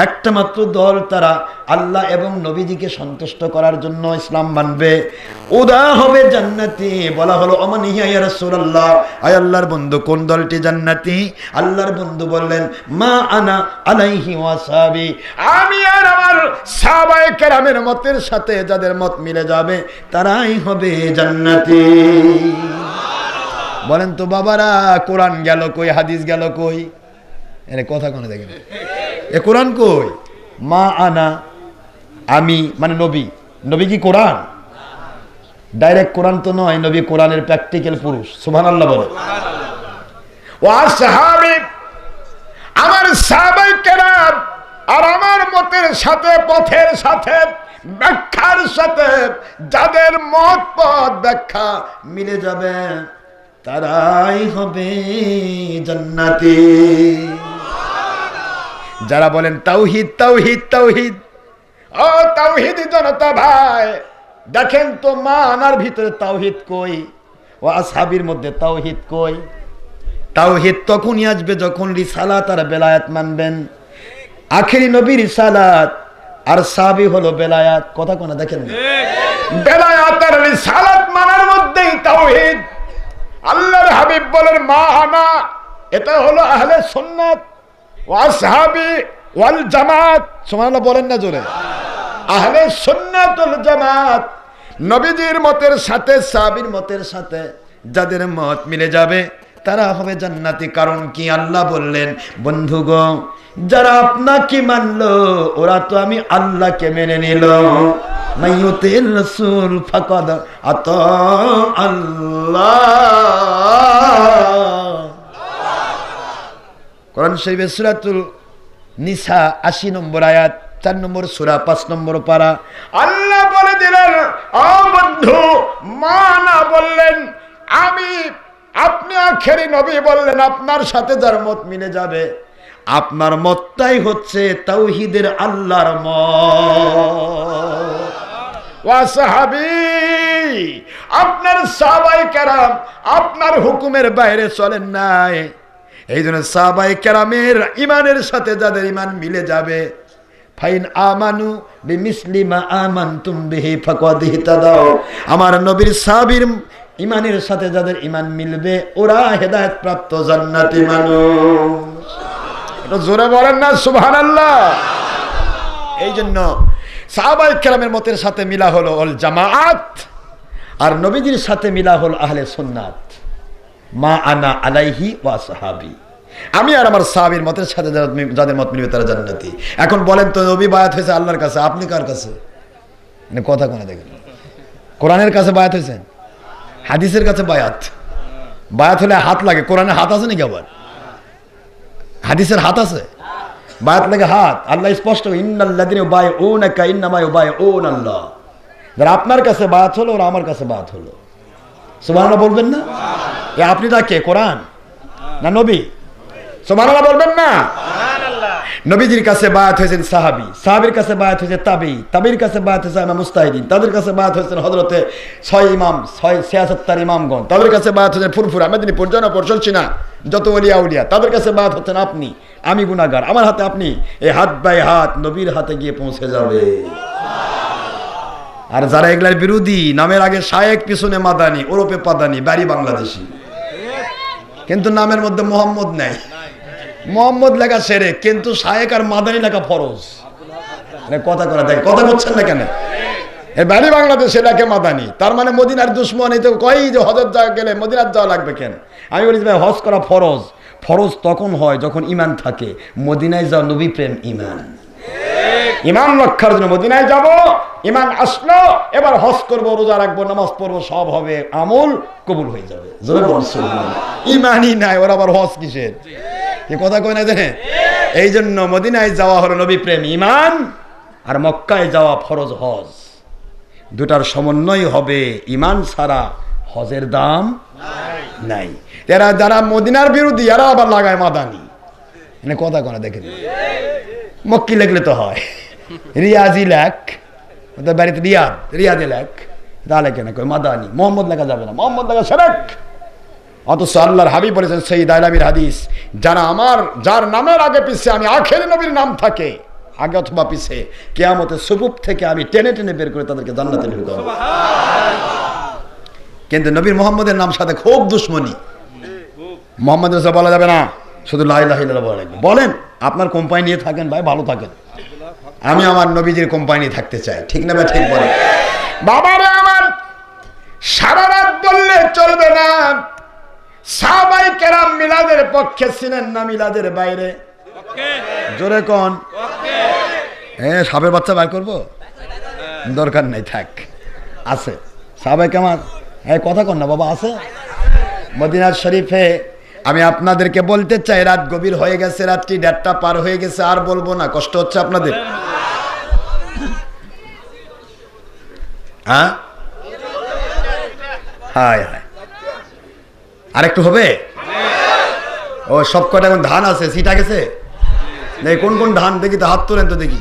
একটা মাত্র দল, তারা আল্লাহ এবং নবীজিকে সন্তুষ্ট করার জন্য ইসলাম মানবে, ওরা হবে জান্নাতি। বলা হলো ওমান হিয়া ইয়া রাসূলুল্লাহ, আয় আল্লাহর বন্ধু কোন দলটি জান্নাতি? আল্লাহর বন্ধু বললেন মা আনা আলাইহি ওয়াসাবি, আমি আর আমার সাহাবায়ে কেরামের মতের সাথে যাদের মত মিলে যাবে তারাই হবে জান্নাতি। বলেন তো বাবারা, কোরআন গেল কই, হাদিস গেল কই? এর কথা কোনে দেখেন, এ কোরআন কই? মা আনা, আমি মানে নবী। নবী কি কোরআন? ডাইরেক্ট কোরআন তো নয়, নবী কোরআনের প্র্যাকটিক্যাল পুরুষ। সুবহানাল্লাহ বলে। ওয়া সাহাবী, আমার সাহাবায়ে কেরাম আর আমার মতের সাথে, পথের সাথে, ব্যাখ্যার সাথে যাদের মত পথ ব্যাখ্যা মিলে যাবে তারাই হবে জান্নাতি। যারা বলেন তাওহীদ তাওহীদ তাওহীদ, ও তাওহীদি জনতা ভাই, দেখেন তো মা আনার ভিতরে তাওহীদ কই, ও আসহাবীর মধ্যে তাওহীদ কই? তাওহীদ তখনই আসবে যখন রিসালাত আর বেলায়াত মানবেন। আখেরি নবী রিসালাত আর সাহাবী হলো বেলায়াত। কথা কোনা দেখেন, বেলায়াত আর রিসালাত মানার মধ্যেই তাওহীদ। আল্লাহর হাবিব বলেন মা আনা, এটা হলো আহলে সুন্নাত ওয়া আসহাবি ওয়াল জামাত। সুবহানাল্লাহ বলেন না জোরে? আহলে সুন্নাত ওয়াল জামাত, নবীজির মতের সাথে, সাহাবীর মতের সাথে যাদের মত মিলে যাবে তারা হবে জান্নাতি। কারণ কি? আল্লাহ বললেন বন্ধুগণ, যারা আপনাকে মানলো ওরা তো আমি আল্লাহকে মেনে নিল। মাইয়ুতির রাসূল ফাকাদ আতা আল্লাহ। কোরআন শরীফের সূরাতুল নিসা 80 নম্বর আয়াত, 4 নম্বর সূরা, 5 নম্বর পারা। আল্লাহ বলে দিলেন ও বন্ধু, মানা বললেন আমি, আপনি আখেরি নবী বললেন আপনার সাথে যার মত মিলে যাবে, আপনার মতটাই হচ্ছে তাওহীদের আল্লাহর মত। ওয়া সাহাবী, আপনার সাহাবায়ে কেরাম আপনার হুকুমের বাইরে চলেন নাই। এই জন্য সাহাবায়ে কেরামের ইমানের সাথে যাদের ইমান মিলে যাবে, ফাইন আমানু বিমিসলি মা আমানতুম বিহি ফাকাদ ইহতাদাও, আমার নবীর সাহাবীর ইমানের সাথে যাদের ইমান মিলবে ওরা হেদায়েত প্রাপ্ত জান্নাতি মানুষ। এটা জোরে বলেন না সুবহানাল্লাহ। এই জন্য সাহাবায়ে কেরামের মতের সাথে মিলা হলো আল জামাআত, আর নবীজির সাথে মিলা হলো আহলে সুন্নাত। মা আনা আলাইহি ওয়া সাহাবী, আমি আর আমার সাহাবীর মতের সাথে যাদের মত মিলবে তারা জান্নাতি। এখন বলেন তো, নবী বায়াত হয়েছে আল্লাহর কাছে, আপনি কার কাছে? কথা কোনে দেখেন, কোরআনের কাছে বায়াত হয়েছেন, হাদিসের কাছে বায়াত। বায়াত হলে হাত লাগে, কোরআনে হাত আছে নাকি? আবার হাদিসের হাত আছে, বায়াত লাগে হাত। আল্লাহ স্পষ্ট, ইন্নাল্লাযিনা ইউবাইউনাকা ইন্নামা ইউবাইউনাল্লাহ, যারা আপনার কাছে বায়াত হলো ওরা আমার কাছে বায়াত হলো। সুবহানাল্লাহ বলবেন না? এ আপনি তা কে, কোরআন না নবী? সুবহানাল্লাহ বলবেন না? নবীজির কাছে বায়াত হয়েছেন সাহাবী, সাহাবীর কাছে বায়াত হয়েছে তাবী, তাবীর কাছে বায়াত হয়েছে ইমাম মুস্তাহিদিন, তাদের কাছে বায়াত হয়েছেন হযরতে 6 ইমাম 76 ইমামগণ, তাদের কাছে বায়াত হয়েছেন ফুরফুরা মেদিনীপুর জনপদ সলসিনা যত ওলিয়া উলিয়া, তাদের কাছে বায়াত হচ্ছেন আপনি। আমি গুনাহগার, আমার হাতে আপনি, এই হাত বাই হাত নবীর হাতে গিয়ে পৌঁছে যাবে। আর যারা এগুলার বিরোধী, নামের আগে শায়েক পিছনে মাদানি ওরফে পাদানি, বাড়ি বাংলাদেশি, কিন্তু নামের মধ্যে মোহাম্মদ নাই। মোহাম্মদ লেখা সেরে, কিন্তু শায়েক আর মাদানি লেখা ফরজ। কথা করে দেখ, কথা বলছেন না কেন? এর বাড়ি বাংলাদেশে লেখে মাদানি, তার মানে মদিনার দুশ্মন। এই তো কই যে হজের যাওয়া গেলে মদিনার যাওয়া লাগবে কেন? আমি বলি ভাই হজ করা ফরজ। ফরজ তখন হয় যখন ইমান থাকে। মদিনায় যাওয়া নবী প্রেম ইমান, ইমান রক্ষার জন্য মদিনায় যাব, ইমান আসলো, এবার হজ করবো, রোজা রাখবো, নামাজ পড়বো, সব হবে, আমল কবুল হয়ে যাবে। ইমানই নাই, ওরা আবার হজ কিসের? কি কথা কয় না জানে? এই জন্য মদিনায় যাওয়া হলো নবী প্রেম ইমান, আর মক্কায় যাওয়া ফরজ হজ। দুটার সমন্বয় হবে, ইমান ছাড়া হজের দাম নাই। এরা যারা মদিনার বিরোধী, এরা আবার লাগায় মাদানি। কথা কয় না দেখেন, মক্কি লেখলে তো হয়, রিয়াজি লেখ, ওদের বাড়িতে রিয়াদ, রিয়াদে লেখ, তাহলে কেন কয় মাদানি? মোহাম্মদ লেখা যাবে না, মোহাম্মদ লেখা শিরক। অথচ আল্লাহর হাবিব বলেছেন সঈদ আলামীর হাদিস, যারা আমার, যার নামের আগে পিছে আমি আখেরি নবীর নাম থাকে আগে অথবা পিছে, কিয়ামতের সুপুপ থেকে আমি টেনে টেনে বের করে তাদেরকে জান্নাতে ঢুকাবো। কিন্তু নবীর মোহাম্মদের নাম সাথে খুব দুশ্মনী। মোহাম্মদ রাসূল বলা যাবে না, শুধু লা ইলাহা ইল্লাল্লাহ বলা লাগবে। বলেন, আপনার কোম্পানি নিয়ে থাকেন ভাই, ভালো থাকেন। আমি আমার নবীজির কোম্পানি থাকতে চাই, ঠিক না ভাই? ঠিক বলে বাবারে আমার, সারা রাত বললে চলবে না। সাহাবায়ে কেরাম মিলাদের পক্ষে ছিলেন না মিলাদের বাইরে? জোরে কোন? হ্যাঁ, সাপের বাচ্চা বাইর করবো, দরকার নাই, থাক। আছে সাহাবায়ে কেরাম, হ্যাঁ কথা কন না বাবা, আছে মদিনা শরীফে। আমি আপনাদেরকে বলতে চাই, রাত গভীর হয়ে গেছে, রাত্রি 1:30 পার হয়ে গেছে, আর বলবো না, কষ্ট হচ্ছে আপনাদের? হ্যাঁ, হায় হায়, আরেকটু হবে? ও সব কটা এখন ধান আছে, সিটা গেছে? কোন কোন ধান দেখি তো, হাত তোলেন তো দেখি।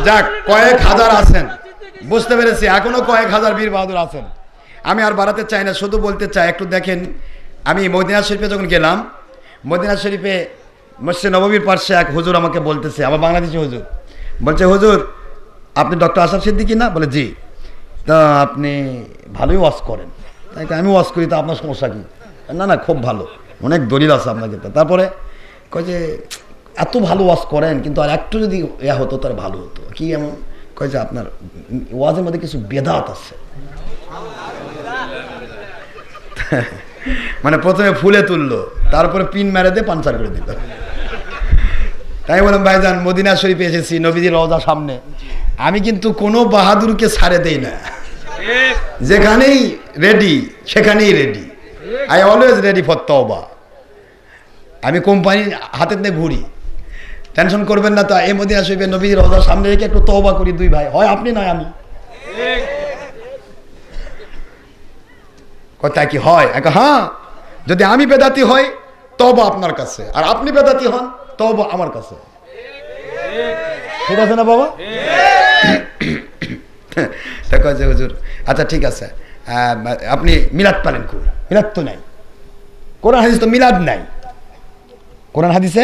যাক, কয়েক হাজার আছেন, বুঝতে পেরেছি, এখনো কয়েক হাজার বীর বাহাদুর আছেন। আমি আর বাড়াতে চাই না, শুধু বলতে চাই, একটু দেখেন। আমি মদিনা শরীফে যখন গেলাম, মদিনা শরীফে মসজিদে নববীর পাশে এক হুজুর আমাকে বলতেছে, আমার বাংলাদেশি হুজুর, বলছে হুজুর আপনি ডক্টর আশরাফ সিদ্দিকী না? বলে জি। তা আপনি ভালোই ওয়াজ করেন। তাই আমি ওয়াজ করি, তা আপনার সমস্যা কি? না না, খুব ভালো, অনেক দলিল আছে আপনাকে। তারপরে কয় যে এত ভালো ওয়াজ করেন, কিন্তু আর একটু যদি ইয়া হতো তার ভালো হতো। কি এমন? কয় যে আপনার ওয়াজের মধ্যে কিছু বেদাত আছে। মানে প্রথমে ফুলে তুললো, তারপরে পিন মেরে দিয়ে পাঞ্চার করে দিল। তাই বললাম ভাইজান, মদিনা শরীফে এসেছি, নবীজির রওজা সামনে, আমি কিন্তু কোনো বাহাদুরকে ছাড়ে দেই না। যেখানেই রেডি সেখানেই ready, I always ready for তওবা। আমি কোম্পানির হাতে নিয়ে ঘুরি, টেনশন করবেন না। তা এই মদিনা শরীফে নবীজির রওজার সামনে রেখে একটু তওবা করি, দুই ভাই, হয় আপনি নয় আমি। কথা কি হয়? হ্যাঁ, যদি আমি বেদাতি হই তওবা আপনার কাছে, আর আপনি বেদাতি হন তওবা আমার কাছে, ঠিক আছে না বাবা? হুজুর আচ্ছা ঠিক আছে, আপনি মিলাদ পালেন কই? মিলাদ তো নাই, কোরআন হাদিস তো মিলাদ নাই। কোরআন হাদিসে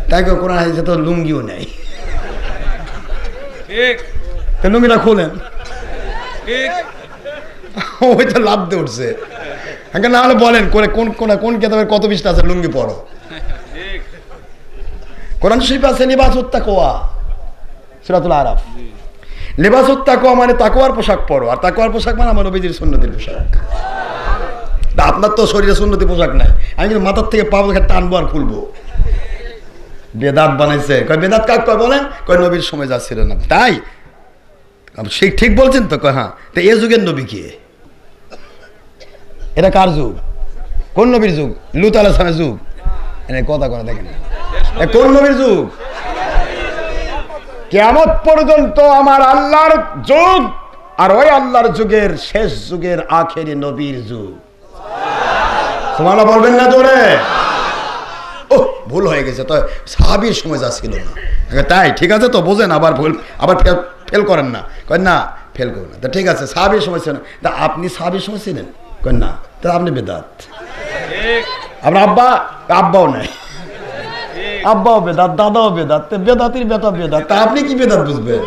তাই কোরআন হাদিসে তো লুঙ্গিও নাই, লুঙ্গিটা খোলেন, ওই তো লাভ দিয়ে উঠছে। না হলে বলেন কোন কেতাবের কত পৃষ্ঠা আছে লুঙ্গি পড়ো? কোরআন শরীফ আছে লিবাসুত তাকওয়া, সূরাতুল আরাফ। লিবাসুত তাকওয়া মানে তাকওয়ার পোশাক পরো, আর তাকওয়ার পোশাক মানে আমার নবীজির সুন্নতির পোশাক। আপনার তো শরীরে সুন্নতি পোশাক নাই, আমি কিন্তু মাথার থেকে পা টানবো আর খুলবো। বেদাত বানাইছে, কয় বেদাত কাক কয় বলেন? কয় নবীর সময় যা ছিল না। তাই ঠিক ঠিক বলছেন তো? হ্যাঁ। তো এ যুগের নবী কে? এটা কার যুগ? কোন নবীর যুগ? লূত আলাইহিস সালামের যুগ? কথা করে দেখেন, কোন নবীর যুগ? কিয়ামত পর্যন্ত আমার আল্লাহর যুগ, আর ওই আল্লাহর যুগের শেষ যুগের আখেরি নবীর যুগ। সুবহানাল্লাহ বলবেন না জোরে? ও ভুল হয়ে গেছে, তো সাহাবীর সময় যা ছিল না। তাই ঠিক আছে তো, বোঝেন, আবার ভুল, আবার ফেল করেন না। করেন না, ফেল করবেন না। তা ঠিক আছে, সাহাবীর সময় ছিলেন, তা আপনি সাহাবীর সময় ছিলেন? করেন না, তা আপনি বেদাত। আপনার আব্বাও নাই, আব্বাও বেদাত, দাদাও বেদাত, বেদাতির বেটা বেদাত। তা আপনি কি বেদাত বুঝবেন?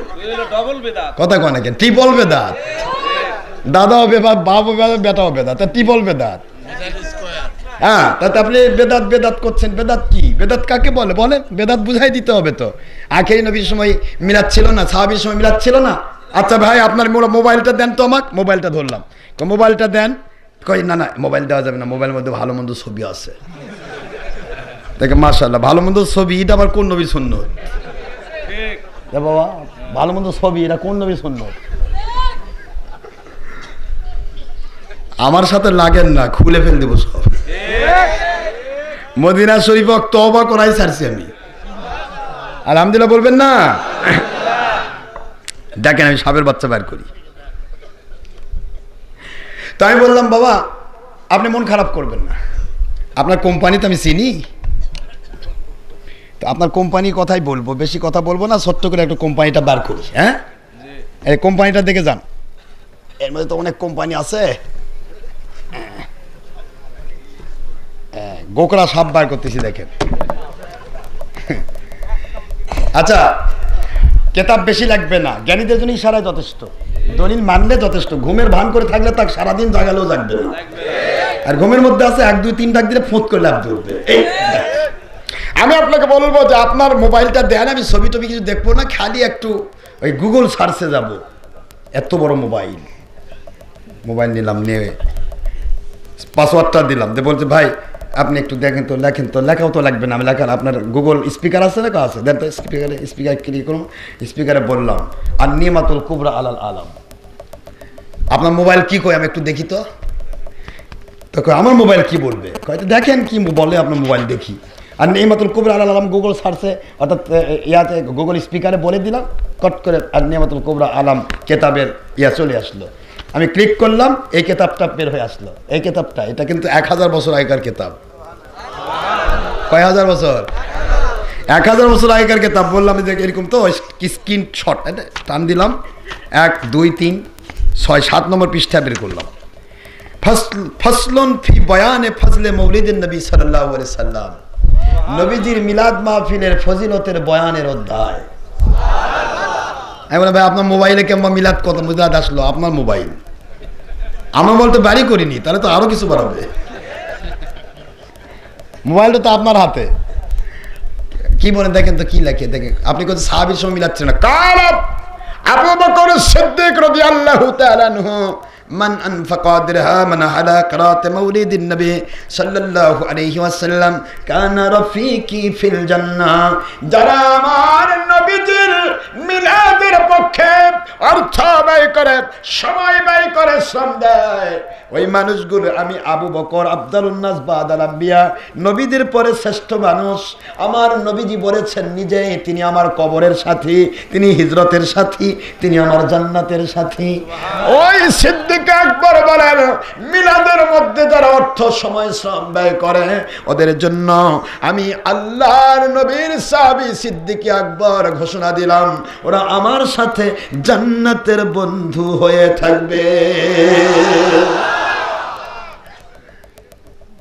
কথা কয় না কেন? ট্রিপল বেদাত, দাদাও বেদাত, বাবাও বেদাত, বেটাও বেদাত, তা ট্রিপল বেদাত। হ্যাঁ, তাতে আপনি বেদাত বেদাত করছেন। বেদাত কি? বেদাত কাকে বলে? বলেন, বেদাত বুঝাই দিতে হবে তো। আখেরি নবীর সময় মিলাদ ছিল না, সাহাবীর সময় মিলাদ ছিল না। আচ্ছা ভাই, আপনার মোবাইলটা দেন তো আমাকে। মোবাইলটা ধরলাম, মোবাইলটা দেন। কই না না, মোবাইল দেওয়া যাবে না, মোবাইলের মধ্যে ভালো মন্দ ছবি আছে। দেখে মাশাআল্লাহ, ভালো মন্দ ছবি, এটা আবার কোন নবীর সুন্নত? বাবা, ভালো মন্দ ছবি, এটা কোন নবীর সুন্নত? আমার সাথে লাগেন না, খুলে ফেল দেবো সব। মদিনা শরীফ তওবা করাই ছাড়ছি আমি, আলহামদুলিল্লাহ বলবেন না? দেখেন আমি সাপের বাচ্চা বের করি। তো আমি বললাম, বাবা আপনি মন খারাপ করবেন না, আপনার কোম্পানি তো আমি চিনি, তো আপনার কোম্পানির কথাই বলবো, বেশি কথা বলবো না, ছোট্ট করে একটা কোম্পানিটা বার করি। হ্যাঁ, এই কোম্পানিটা দেখে যান, এর মধ্যে তো অনেক কোম্পানি আছে। গোকরা সাপ বার করতেছি, দেখেন। আচ্ছা, কেতাব বেশি লাগবে না, জ্ঞানীদের জন্য ইশারায় যথেষ্ট, দলিল মানলে যথেষ্ট। ঘুমের ভান করে থাকলে তাকে সারাদিন জাগালেও জাগবে না। আর ঘুমের মধ্যে আছে 1 2 3 ডাক দিলে ফোঁত করে লাভ ধরবে। আমি আপনাকে বলবো যে আপনার মোবাইলটা দেন, আমি ছবি টবি কিছু দেখবো না, খালি একটু ওই গুগল সার্চে যাব। এত বড় মোবাইল নিলাম, নিয়ে পাসওয়ার্ডটা দিলাম, দিয়ে বলছে ভাই আপনি একটু দেখেন তো, লেখেন তো। লেখাও তো লাগবে না, আমি লেখান, আপনার গুগল স্পিকার আছে না? আছে, দেন তো স্পিকার ক্লিক করুন। স্পিকারে বললাম আর নিমাতুল কুবরা আলাল আলম। আপনার মোবাইল কি কয় আমি একটু দেখি তো। আমার মোবাইল কি বলবে? হয়তো দেখেন কি বলে আপনার মোবাইল, দেখি। আর নিমাতুল কুবরা আলাল আলম গুগল সার্চে, অর্থাৎ ইয়াতে গুগল স্পিকারে বলে দিলাম, কট করে আর নিমাতুল কুবরা আলম কেতাবের চলে আসলো। আমি ক্লিক করলাম, এই কেতাবটা বের হয়ে আসলো। এই কেতাবটা, এটা কিন্তু 1000 বছর আগেকার কেতাব। কয় হাজার বছর? 1000 বছর আগেকার কেতাব। বললাম যে এরকম তো স্ক্রিনশট টান দিলাম, 1 2 3 6 7 নম্বর পৃষ্ঠা বের করলাম। ফসলুন ফি বয়ানে ফজলে মৌলিদিন নবী সাল্লাল্লাহু আলাইহি সাল্লাম, নবীজির মিলাদ মাহফিলের ফজিলতের বয়ানের অধ্যায়। আমি বললাম ভাই আপনার মোবাইলে কেমন মিলাদ, কত মিলাদ আসলো আপনার মোবাইল? আমার বলতে বাড়ি করিনি, তাহলে তো আরো কিছু বাড়াবে। মোবাইলটা তো আপনার হাতে, কি বলে দেখেন তো কি লেখে, দেখেন। আপনি কত সাহাবীর সঙ্গে মিলাচ্ছেন না। কাল আবু বকর সিদ্দিক রাদিয়াল্লাহু তাআলা আনহু মান আনফাকা দিরহামান আলা কিরাত মাউলিদিন নবী সাল্লাল্লাহু আলাইহি ওয়াসাল্লাম কানা রাফিকি ফিল জান্নাহ। যারা আমার নবীজির মিলাদের পক্ষে অর্থ ব্যয় করে, সময় ব্যয় করে, শ্রম দেয়, ওই মানুষগুলো আমি আবু বকর আফদালুন নাস বাদাল আম্বিয়া, নবীদের পরে শ্রেষ্ঠ মানুষ। আমার নবীজি বলেছেন নিজে, তিনি আমার কবরের সাথী, তিনি হিজরতের সাথী, তিনি আমার জান্নাতের সাথী। ওই সিদ্দিক আকবর বলেন মিলাদের মধ্যে যারা অর্থ সময় শ্রম ব্যয় করে, ওদের জন্য আমি আল্লাহর নবীর সাহাবী সিদ্দিক আকবর ঘোষণা দিলাম, ওরা আমার সাথে জান্নাতের বন্ধু হয়ে থাকবে।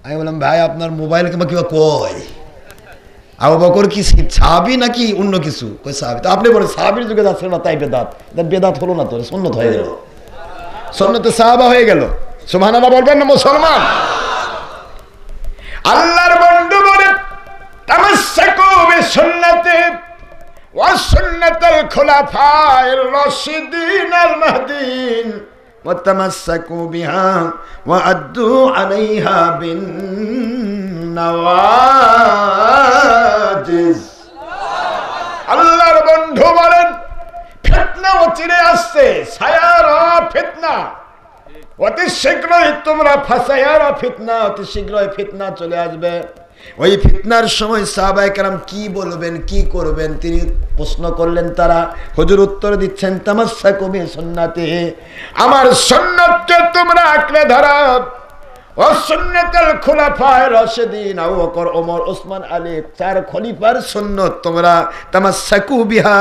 আমি বললাম ভাই আপনার মোবাইল কিংবা কয় আবু বকর কি সাহাবী নাকি অন্য কিছু? কই সাহাবী। তো আপনি বলেন সাহাবীর যুগে যাচ্ছে না, তাই বেদাত। বেদাত হলো না, তো সুন্নত হয়ে গেল, সুন্নতে সাহাবা হয়ে গেল। সুবহানাল্লাহ বলবেন না মুসলমান? আল্লাহর বন্ধু বলে তামাসসাকু বিসুন্নতি ওয়া সুন্নাতাল খুলাফায়ে রাশিদিনাল মাহদিন ওয়া তামাসসাকু বিহা ওয়া আদ্দু আলাইহা বিন নওয়াজিজ। আল্লাহর বন্ধু বলেন ফিতনা চিরে আসছে, অতি শীঘ্রই তোমরা ফাসায়ারা ফিতনা, অতি শীঘ্রই ফিতনা চলে আসবে। ওই ফিতনার সময় সাহাবায়ে কেরাম কি বলবেন, কি করবেন তিনি প্রশ্ন করলেন। তারা হুজুর উত্তর দিচ্ছেন, তামাসসাকু বিসুন্নতি, আমার সুন্নাতকে তোমরা আঁকড়ে ধরো, ও সুন্নাতুল খুলাফায়ে রাশিদিন আবু বকর, ওমর, ওসমান, আলী, চার খলিফার সুন্নাত তোমরা তামাসসাকু বিহা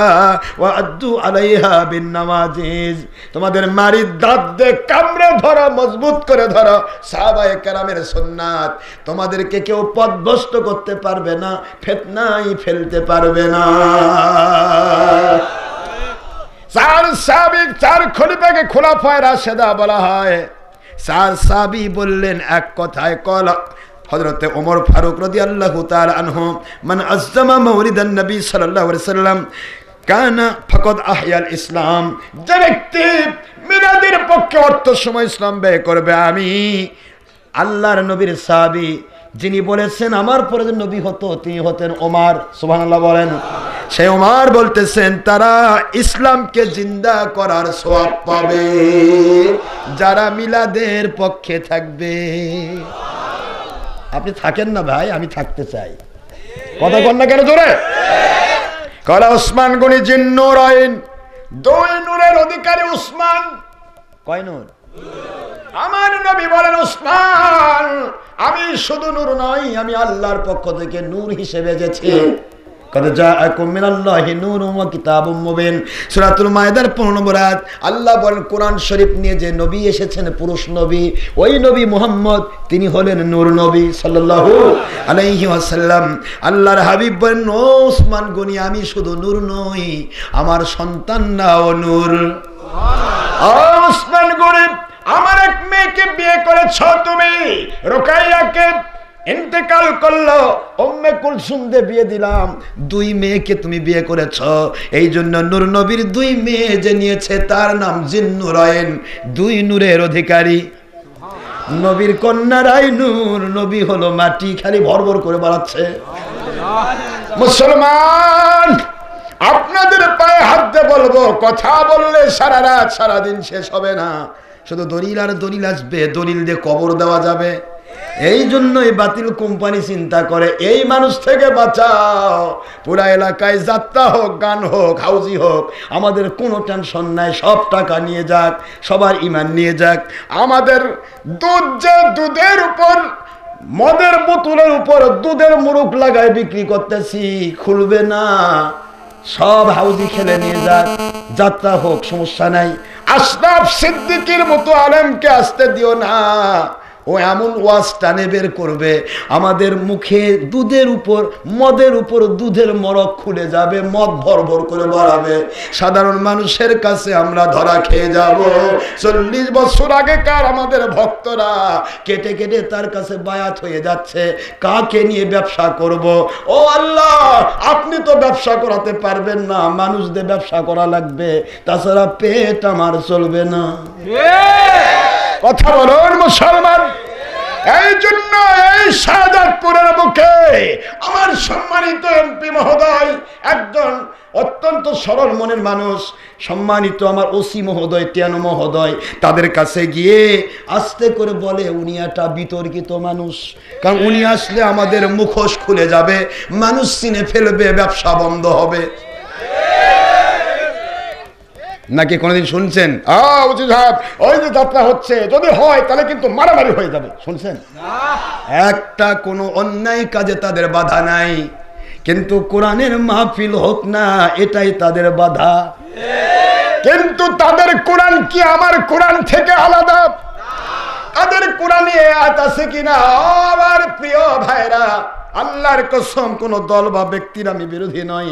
ওয়া আদ্দু আলাইহা বিন নাওয়াজিজ, তোমাদের মারির দাঁত দিয়ে কামড়ে ধরো, মজবুত করে ধরো সাহাবায়ে কেরামের সুন্নাত। তোমাদেরকে কেউ পথভ্রষ্ট করতে পারবে না, ফিতনায় ফেলতে পারবে না। চার সাহাবী, চার খলিফাকে খুলাফায়ে রাশিদা বলা হয়। চার সাহাবী বললেন এক কথায়, কলা হযরতে ওমর ফারুক রাদিয়াল্লাহু তাআলা আনহু, মান আযযামা মাওলিদান নবী সাল্লাল্লাহু আলাইহি ওয়াসাল্লাম কানা ফাকাদ আহয়াল ইসলাম, যে ব্যক্তি মিলাদের পক্ষে অর্থ সময় ইসলাম ব্যয় করবে। আমি আল্লাহর নবীর সাহাবী যিনি বলেছেন আমার পরে যে নবী হতো তিনি হতেন ওমর, সুবহানাল্লাহ বলেন। সেই ওমর বলতেছেন তারা ইসলামকে জিন্দা করার সওয়াব পাবে যারা মিলাদের পক্ষে থাকবে। আপনি থাকেন না ভাই, আমি থাকতে চাই। কথা বল না কেন জোরে? কলা উসমান গনি জিন নূরাইন, দুই নূরের অধিকারী উসমান। কয় নূর? আমার নবী বলেন উসমান আমি শুধু নূর নই, আমি আল্লাহর পক্ষ থেকে নূর হিসেবে এসেছি। কদ জাআকুম মিনাল্লাহি নূরুন ওয়া কিতাবুম মুবিন, সূরাতুল মায়েদার 15 নম্বর আয়াত। আল্লাহ বলেন কোরআন শরীফ নিয়ে যে নবী এসেছেন পুরুষ নবী, ওই নবী মুহাম্মদ তিনি হলেন নূর নবী সাল্লাল্লাহু আলাইহি ওয়াসাল্লাম। আল্লাহর হাবিব বলেন ও উসমান গনি আমি শুধু নূর নই, আমার সন্তানরাও নূর। ও উসমান গনি আমার এক মেয়েকে বিয়ে করেছ তুমি, রুকাইয়াকে ইন্তেকাল করলো, উম্মে কুলসুম দিয়ে বিয়ে দিলাম, দুই মেয়েকে তুমি বিয়ে করেছ। এই জন্য নূর নবীর দুই মেয়ে যে নিয়েছে তার নাম জিন্নুরাইন, দুই নূরের অধিকারী। নবীর কন্যারাই নূর, নবী হলো মাটি, খালি ভরভর করে বাড়াচ্ছে। মুসলমান আপনাদের পায়ে হাত দিয়ে বলবো, কথা বললে সারা রাত সারাদিন শেষ হবে না, শুধু দলিল আর দলিল আসবে, দলিল দিয়ে কবর দেওয়া যাবে। এই জন্যই বাতিল কোম্পানি চিন্তা করে এই মানুষ থেকে বাঁচাও, পুরা এলাকায় যাত্রা হোক, গান হোক, হাউজি হোক, আমাদের কোনো টেনশন নাই, সব টাকা নিয়ে যাক, সবার ইমান নিয়ে যাক। আমাদের দুধ যে দুধের উপর, মদের বোতলের উপর দুধের মুরুখ লাগায় বিক্রি করতেছি, খুলবে না, সব হাউজি খেলে নিয়ে যাক, যাত্রা হোক, সমস্যা নাই। আশরাফ সিদ্দিকীর মতো আলেমকে আসতে দিও না, ও এমন ওয়াজ টানে বের করবে আমাদের মুখে দুধের উপর, মদের উপর দুধের মরক খুলে যাবে, মদ ভর ভর করে বাড়াবে, সাধারণ মানুষের কাছে আমরা ধরা খেয়ে যাব। 40 বছর আগেকার আমাদের ভক্তরা কেটে কেটে তার কাছে বায়াত হয়ে যাচ্ছে, কাকে নিয়ে ব্যবসা করব? ও আল্লাহ আপনি তো ব্যবসা করাতে পারবেন না, মানুষদের ব্যবসা করা লাগবে, তাছাড়া পেট আমার চলবে না। কথা বলুন মুসলমান। এই জন্য এই শাহজাদপুরের বুকে আমার সম্মানিত এমপি মহোদয়, একজন অত্যন্ত সরল মনের মানুষ, সম্মানিত আমার ওসি মহোদয়, টিয়ানো মহোদয়, তাদের কাছে গিয়ে আস্তে করে বলে উনি একটা বিতর্কিত মানুষ, কারণ উনি আসলে আমাদের মুখোশ খুলে যাবে, মানুষ চিনে ফেলবে, ব্যবসা বন্ধ হবে। নাকি কোনদিন শুনছেন ওই যে যাত্রা হচ্ছে, যদি হয় তাহলে কিন্তু মারামারি হয়ে যাবে, শুনছেন? একটা কোনো অন্যায় কাজে তাদের বাধা নাই, কিন্তু কোরআনের মাহফিল হোক না এটাই তাদের বাধা। কিন্তু তাদের কোরআন কি আমার কোরআন থেকে আলাদা? তাদের কোরআনে আয়াত আছে কিনা? আমার প্রিয় ভাইরা, আল্লাহর কসম কোন দল বা ব্যক্তির আমি বিরোধী নই।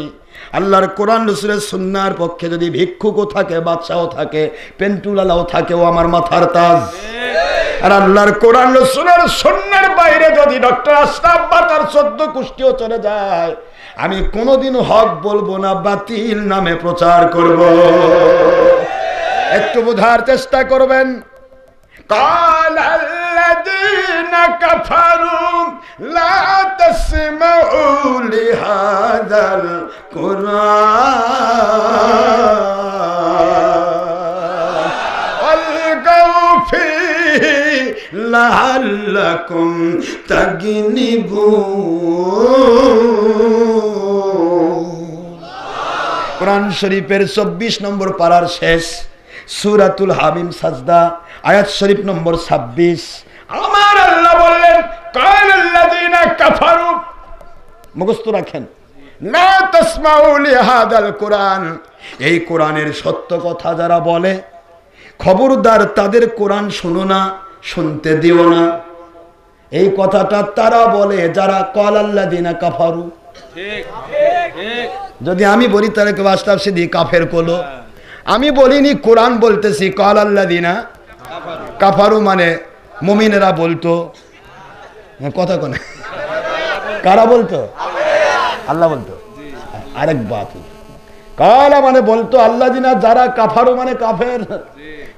আল্লাহর কোরআন রাসূলের সুন্নাহর পক্ষে যদি ভিক্ষুকও থাকে, বাদশাও থাকে, পেন্টুলালাও থাকে, ও আমার মাথার তাজ। আর আল্লাহর কোরআন রাসূলের সুন্নাহর বাইরে যদি ডক্টর আশরাফ বা তার 14 কুষ্টিও চলে যায়, আমি কোনোদিনও হক বলবো না, বাতিল নামে প্রচার করব। একটু বোঝার চেষ্টা করবেন। قال الذين كفروا لا تسمعوا لهذا القرآن والغوا فيه লাআল্লাকুম তাগলিবুন। কোরআন শরীফের 24 নম্বর পারার শেষ সূরাতুল হামিম সাজদা আয়াত শরীফ নম্বর 26 আমার আল্লাহ বললেন কালাল্লাযীনা কাফারু, মুখস্থ রাখেন, লা তাসমাউ লিহাদাল কোরআন, এই কোরআনের সত্য কথা যারা বলে খবরদার তাদের কোরআন শোনো না, শুনতে দিও না। এই কথাটা তারা বলে যারা কালাল্লাযীনা কাফারু। যদি আমি বলি তাহলে কেউ আশরাফ সিদ্দিকী কাফের কলো। আমি বলিনি, কোরআন বলতেছি কালাল্লাযীনা কাফারু মানে মুমিনেরা বলতো। কথা কোনে কারা বলতো? আল্লাহ বলতো। আরেক বাত কালা মানে বলতো আল্লাযীনা, যারা কাফারু মানে কাফের,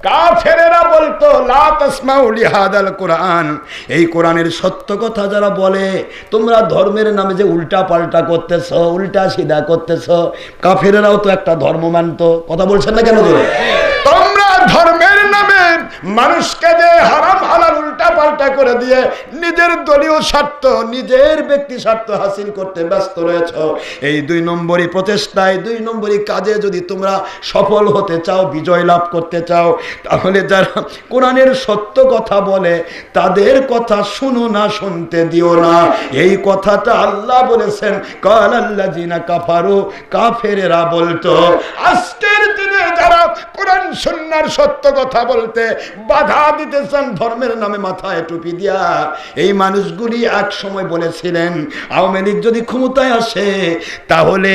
কাফেরেরা বলতো লা তাসমাউ লিহাদাল কোরআন, এই কোরআনের সত্য কথা যারা বলে তোমরা ধর্মের নামে যে উল্টা পাল্টা করতেছ, উল্টা সিধা করতেছ। কাফেরেরাও তো একটা ধর্ম মানতো, কথা বলছেন না কেন? তোমরা ধর্মের নামে মানুষকে যে হারাম হালাল উল্টা পাল্টা করে দিয়ে নিজের দলীয় স্বার্থ, নিজের ব্যক্তি স্বার্থ হাসিল করতে ব্যস্ত রয়েছ। এই 2 নম্বরই প্রচেষ্টায়, 2 নম্বরই কাজে যদি তোমরা সফল হতে চাও, বিজয় লাভ করতে চাও, তাহলে যারা কোরআনের সত্য কথা বলে তাদের কথা শুনো না, শুনতে দিও না। এই কথাটা আল্লাহ বলেছেন কালাল্লাযীনা কাফারু, কাফেরেরা বলতো। আজকের দিনে যারা কোরআন সুন্নাহর সত্য কথা বলতে বাধা দিতেছেন ধর্মের নামে মাথায় টুপি দিয়া, এই মানুষগুলি এক সময় বলেছিলেন আওয়ামী লীগ যদি ক্ষমতায় আসে তাহলে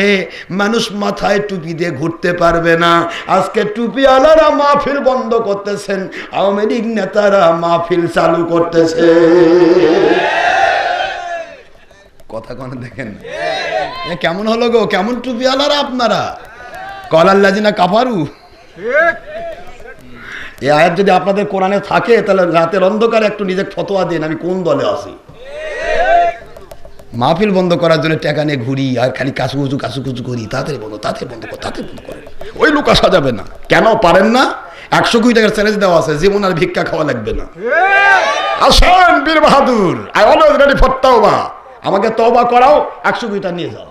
মানুষ মাথায় টুপি দিয়ে ঘুরতে পারবে না। আজকে টুপিওয়ালারা মাহফিল বন্ধ করতেছেন, আওয়ামী লীগ নেতারা মাহফিল চালু করতেছে। কথা কোন দেখেন কেমন হলো গো? কেমন টুপিওয়ালারা আপনারা? কালাল্লাযীনা কাফারু। এই আয়াত যদি আপনাদের কোরআনে থাকে তাহলে রাতের অন্ধকারে একটু নিজে ফতোয়া দিন আমি কোন দলে আছি। মাহফিল বন্ধ করার জন্য টাকা নিয়ে ঘুরি আর খালি কাছুকুচু করি, তাদের বন্ধ করেন। ওই লোক আসা যাবে না। কেন পারেন না? 100 কোটি টাকার চ্যালেঞ্জ দেওয়া আছে, জীবন আর ভিক্ষা খাওয়া লাগবে না। আসেন বীর বাহাদুর, আই অলওয়েজ রেডি ফর তওবা, আমাকে তওবা করাও, 100 কোটি টাকা নিয়ে যাও।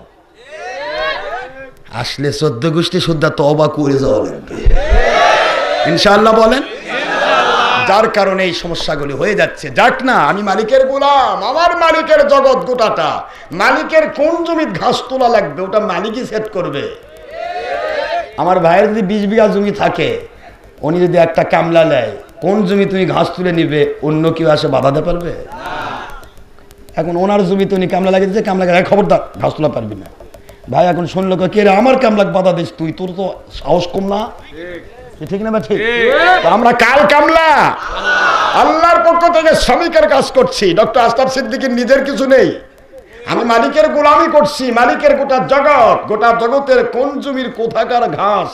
আসলে 14 গোষ্ঠী শুদ্ধা তওবা করে যাওয়া লাগবে ইনশাআল্লাহ, বলেন। যার কারণে এই সমস্যাগুলি হয়ে যাচ্ছে। যাক না, আমি মালিকের গোলাম, আমার মালিকের জগৎ গোটাটা। মালিকের কোন জমির ঘাস তোলা লাগবে ওটা মালিকই সেট করবে। আমার ভাইয়ের যদি 20 বিঘা জমি থাকে, উনি যদি একটা কামলা নেয়, কোন জমি তুমি ঘাস তুলে নিবে অন্য কেউ আসে বাধা দিতে পারবে? এখন ওনার জমিতে উনি কামলা লাগিয়ে দিচ্ছে, কামলা খবরদার ঘাস তোলা পারবি না। ভাই এখন শুনলো কে রে আমার কামলাক বাধা দিস তুই, তোর তো সাহস কম না? ঠিক না? ঠিক। আমরা কাল কামলা আল্লাহর পক্ষ থেকে শ্রমিকের কাজ করছি। ডক্টর আশরাফ সিদ্দিকীর নিজের কিছু নেই, আমি মালিকের গোলামি করছি। মালিকের গোটা জগৎ, গোটা জগতের কোন জমির কোথাকার ঘাস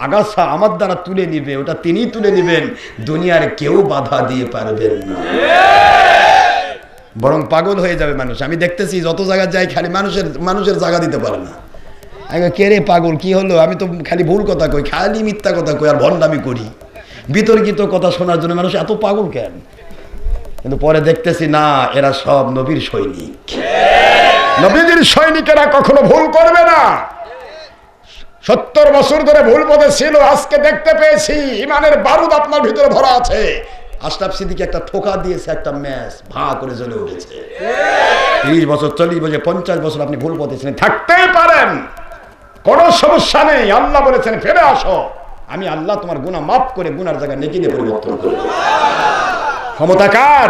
আগাছা আমার দ্বারা তুলে নিবে ওটা তিনি তুলে নিবেন, দুনিয়ার কেউ বাধা দিয়ে পারবেন না। বরং পাগল হয়ে যাবে মানুষ। আমি দেখতেছি যত জায়গায় যাই খালি মানুষের জায়গা দিতে পারে না। কে রে পাগল, কি হলো? আমি তো খালি ভুল কথা কই, খালি মিথ্যা কথা কই আর ভণ্ডামি করি। বিতর্কিত কথা শোনার জন্য মানুষ এত পাগল কেন? কিন্তু পরে দেখতেছি না, এরা সব নবীর সৈনিক। নবীজির সৈনিকেরা কখনো ভুল করবে না। 70 বছর ধরে ভুল পথে ছিল, আজকে দেখতে পেয়েছি ইমানের বারুদ আপনার ভিতরে ভরা আছে। আশরাফ সিদ্দিকী একটা ঠোকা দিয়েছে, একটা ম্যাচ ভাঁ করে জ্বলে উঠেছে। 30 বছর 40 বছর 50 বছর আপনি ভুল পথে ছিলেন, থাকতেই পারেন, কোনো সমস্যা নেই। আল্লাহ বলেছেন ফিরে আসো, আমি আল্লাহ তোমার গুনাহ মাফ করে গুনার জায়গায় নেকি দিয়ে পরিবর্তন করব। ক্ষমতা কার?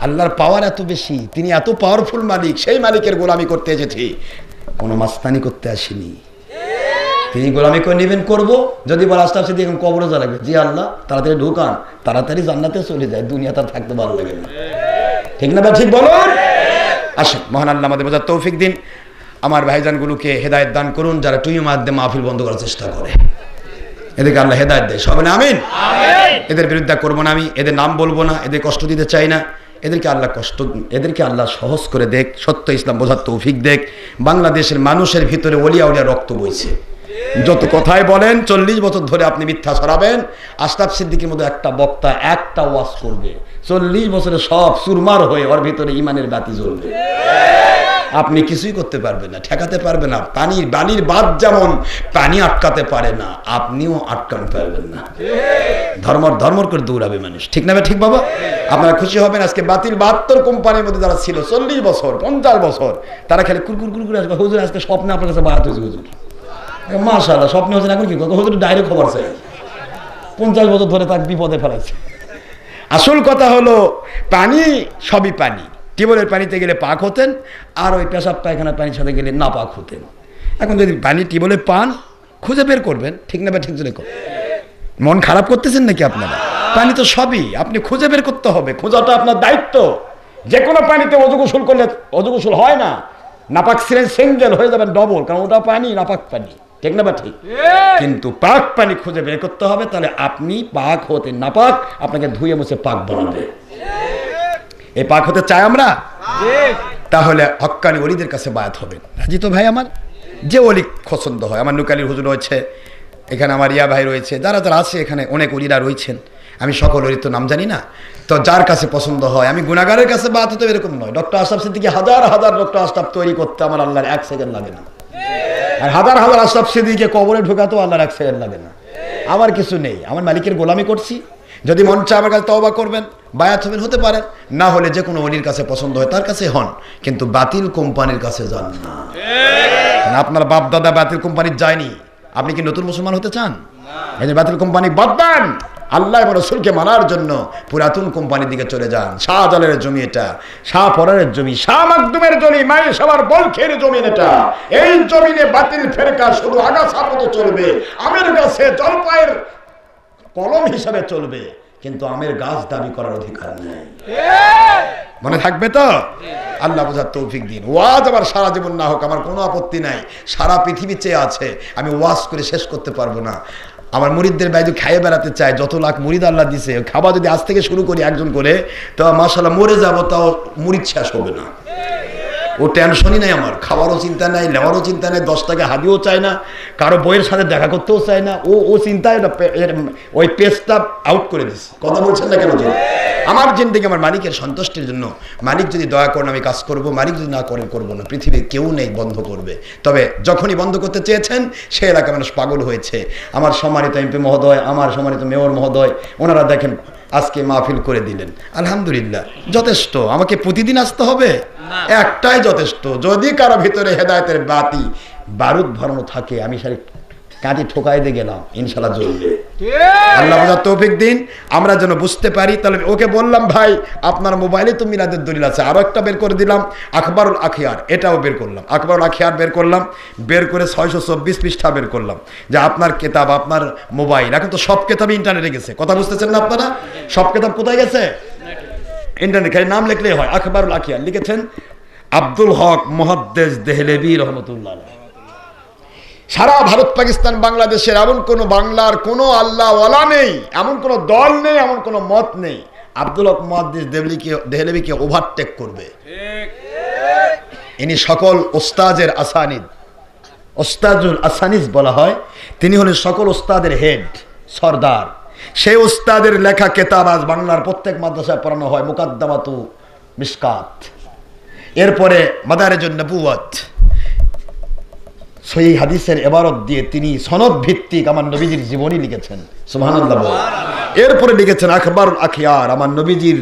আল্লাহর পাওয়ার এত বেশি, তিনি এত পাওয়ারফুল মালিক। সেই মালিকের গোলামি করতে এসেছি, কোনো মাস্তানি করতে আসিনি। তিনি গোলামি করে নেবেন করবো। যদি বলে আস্তে আস্তে দিয়ে কবরে যা লাগবে, জি আল্লাহ তাড়াতাড়ি ঢুকান, তাড়াতাড়ি জান্নাতে চলে যায়, দুনিয়া তার থাকতে ভালো লাগে না। ঠিক না? ঠিক বলুন। আসুন, মহান আল্লাহ আমাদের বোঝার তৌফিক দিন। আমার ভাইজানগুলোকে হেদায়েত দান করুন, যারা টুইয়ের মাধ্যমে মাহফিল বন্ধ করার চেষ্টা করে, এদেরকে আল্লাহ হেদায়েত দেয়। সবাই আমিন। এদের বিরুদ্ধে করবো না, আমি এদের নাম বলবো না, এদের কষ্ট দিতে চাই না। এদেরকে আল্লাহ সহজ করে দেখ, সত্য ইসলাম বোঝার তৌফিক দেখ। বাংলাদেশের মানুষের ভিতরে ওলিয়া উলিয়া রক্ত বইছে, যত কথাই বলেন 40 বছর ধরে আপনি মিথ্যা ছড়াবেন। আশরাফ সিদ্দিকীর মধ্যে একটা বক্তা একটা ওয়াজ করবে, 40 বছরে সব চুরমার হয়ে ওর ভিতরে ইমানের বাতি জ্বলবে। আপনি কিছুই করতে পারবেন না, ঠেকাতে পারবেন না। বালির বাঁধ যেমন পানি আটকাতে পারে না, আপনিও আটকাতে পারবেন না। ধর্মর করে দৌড়াবে মানুষ, ঠিক না? ঠিক বাবা, আপনারা খুশি হবেন আজকে বাতিল 72 কোম্পানির মধ্যে যারা ছিল 40 বছর 50 বছর, তারা খালি কুরকুর কুরকুর আসবে, হুজুর আজকে স্বপ্নে আপনার কাছে বাহাত হয়েছে, হুজুর মাশাআল্লাহ স্বপ্নে হয়েছে, এখন কি হুজুর ডাইরেক্ট খবর চাই, 50 বছর ধরে তাকে বিপদে ফেলাইছে। আসল কথা হলো পানি সবই পানি। টিউবওয়েলের পানিতে গেলে পাক হতেন, আর ওই পেশাব পায়খানার পানির সাথে গেলে না পাক হতেন। এখন যদি পানি টিউবওয়েলে পান, খুঁজে বের করবেন, ঠিক না? ঠিক জন্য মন খারাপ করতেছেন নাকি আপনারা? পানি তো সবই, আপনি খুঁজে বের করতে হবে, খোঁজাটা আপনার দায়িত্ব। যে কোনো পানিতে অজু গোসল করলে অজু গোসল হয় না, নাপাক ছিলেন সিঙ্গেল হয়ে যাবেন ডবল, কারণ ওটা পানি নাপাক পানি, ঠিক না? ঠিক। কিন্তু পাক পানি খুঁজে বের করতে হবে, তাহলে আপনি পাক হতে নাপাক, আপনাকে ধুয়ে মুছে পাক বানাবে। এই পাক হতে চাই আমরা, তাহলে হক্কানি ওলিদের কাছে বায়াত হবেন। রাজি তো ভাই আমার? যে ওলি পছন্দ হয়, আমার নুকালির হুজুর রয়েছে এখানে, আমার ইয়া ভাই রয়েছে, যারা যারা আছে এখানে অনেক ওলিরা রয়েছেন, আমি সকল ওলির তো নাম জানি না, তো যার কাছে পছন্দ হয়। আমি গুনাহগারের কাছে বায়াত হতে এরকম নয়। ডক্টর আশরাফ সিদ্দিকী হাজার হাজার ডক্টর আশরাফ তৈরি করতে আমার আল্লাহর 1 সেকেন্ড লাগে না, আর হাজার হাজার আশরাফ সিদ্দিকীকে কবরে ঢোকাতেও আল্লাহর 1 সেকেন্ড লাগে না। আমার কিছু নেই, আমার মালিকের গোলামি করছি। যদি মন চায় আমার কাছে তওবা করবেন, বায়াত হবেন, হতে পারে। না হলে যে কোনো ওলির কাছে পছন্দ হয় তার কাছে হন, কিন্তু বাতিল কোম্পানির কাছে যান না। আপনার বাপ দাদা বাতিল কোম্পানির যায়নি, আপনি কি নতুন মুসলমান হতে চান? এই যে বাতিল কোম্পানি বাদ দেন, আল্লাহ এবং রাসূলকে মানার জন্য পুরাতন কোম্পানির দিকে চলে যান। শাহজালালের জমি এটা, শাহ পরারের জমি, শাহ মাকদুমের জমি, মায়ের সবার বলখের জমি এটা। এই জমিনে বাতিল ফেরকা শুধু আগাছা মতো চলবে, আমের গাছে জলপাইয়ের কলম হিসাবে চলবে, কিন্তু আমের গাছ দাবি করার অধিকার নেই। মনে থাকবে তো? আল্লাহ বোঝার তৌফিক দিন। ওয়াজ আবার সারা জীবন না হোক, আমার কোনো আপত্তি নাই। সারা পৃথিবী চেয়ে আছে, আমি ওয়াজ করে শেষ করতে পারবো না। আমার মুরিদদের বাইরে খাইয়ে বেড়াতে চায়, যত লাখ মুরিদ আল্লাহ দিছে, খাবার যদি আজ থেকে শুরু করি একজন করে, তো মাশাআল্লাহ মরে যাবো, তাও মুরিদ শেষ হবে না। ও টেনশনই নাই আমার, খাওয়ারও চিন্তা নাই, নেওয়ারও চিন্তা নেই, 10 টাকা হাদিও চায় না, কারো বইয়ের সাথে দেখা করতেও চায় না। ও চিন্তায় ওই পেজটা আউট করে দিচ্ছে। কথা বলছেন না কেন? আমার জিন্দেগি আমার মালিকের সন্তুষ্টির জন্য। মালিক যদি দয়া করেন আমি কাজ করব, মালিক যদি না করেন করবো না। পৃথিবীর কেউ নেই বন্ধ করবে। তবে যখনই বন্ধ করতে চেয়েছেন সে এলাকা মানুষ পাগল হয়েছে। আমার সম্মানিত এমপি মহোদয়, আমার সম্মানিত মেয়র মহোদয়, ওনারা দেখেন আজকে মাহফিল করে দিলেন, আলহামদুলিল্লাহ, যথেষ্ট। আমাকে প্রতিদিন আসতে হবে? একটাই যথেষ্ট। যদি কারো ভিতরে হেদায়েতের বাতি বারুদ ভরানো থাকে, আমি সারি কাঁদি ঠোকাই দিয়ে গেলাম, ইনশাল্লাহ জ্বলবে। আল্লাহ বোঝার তৌফিক দিন, আমরা যেন বুঝতে পারি। তাহলে ওকে বললাম, ভাই আপনার মোবাইলে তো মিলাদের দলিল আছে, আরো একটা বের করে দিলাম, আখবারুল আখিয়ার, এটাও বের করলাম। আখবারুল আখিয়ার বের করলাম, বের করে 624 পৃষ্ঠা বের করলাম, যে আপনার কিতাব, আপনার মোবাইল, এখন তো সব কিতাবই ইন্টারনেটে গেছে। কথা বুঝতেছেন না আপনারা? সব কিতাব কোথায় গেছে? ইন্টারনেট। খালি নাম লিখলেই হয়, আখবারুল আখিয়ার। লিখেছেন আব্দুল হক মুহাদ্দিস দেহলেভি রহমতুল্লাহ। সারা ভারত পাকিস্তান বাংলাদেশের এমন কোন বাংলার কোন আল্লাহওয়ালা নেই, এমন কোন দল নেই, এমন কোন মত নেই আব্দুল হক মুহাদ্দিস দেহলেভিকে ওভারটেক করবে। ইনি সকল ওস্তাদের আসানিদ, ওস্তাদুল আসানিস বলা হয়। তিনি হলেন সকল ওস্তাদের হেড, সর্দার। সেই ওস্তাদের লেখা কেতাব আজ বাংলার প্রত্যেক মাদ্রাসায় পড়ানো হয়। মুকাদ্দামাতু মিশকাত, এরপরে মাদারিজুন নবুওয়াত, সহি হাদিসের ইবারত দিয়ে তিনি সনদ ভিত্তিক আমার নবীজির জীবনী লিখেছেন। সুবহানাল্লাহ। এরপরে লিখেছেন আখবারুল আখিয়ার, আমার নবীজির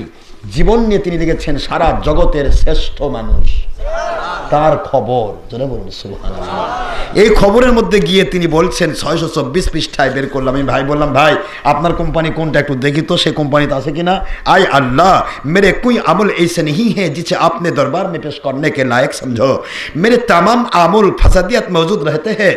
জীবন নিয়ে তিনি লিখেছেন সারা জগতের শ্রেষ্ঠ মানুষ, তার খবর। যেটা বলুন সুবহানাল্লাহ। এই খবরের মধ্যে গিয়ে তিনি বলছেন 624 পৃষ্ঠায় বের করলাম। আমি ভাই বললাম, ভাই আপনার কোম্পানি কোনটা একটু দেখি তো, সেই কোম্পানিতে আছে কিনা। আয় আল্লাহ, मेरे कोई अमल ऐसे नहीं है जिसे आपने दरबार में पेश करने के लायक समझो। मेरे तमाम अमल फसादियत मौजूद रहते हैं।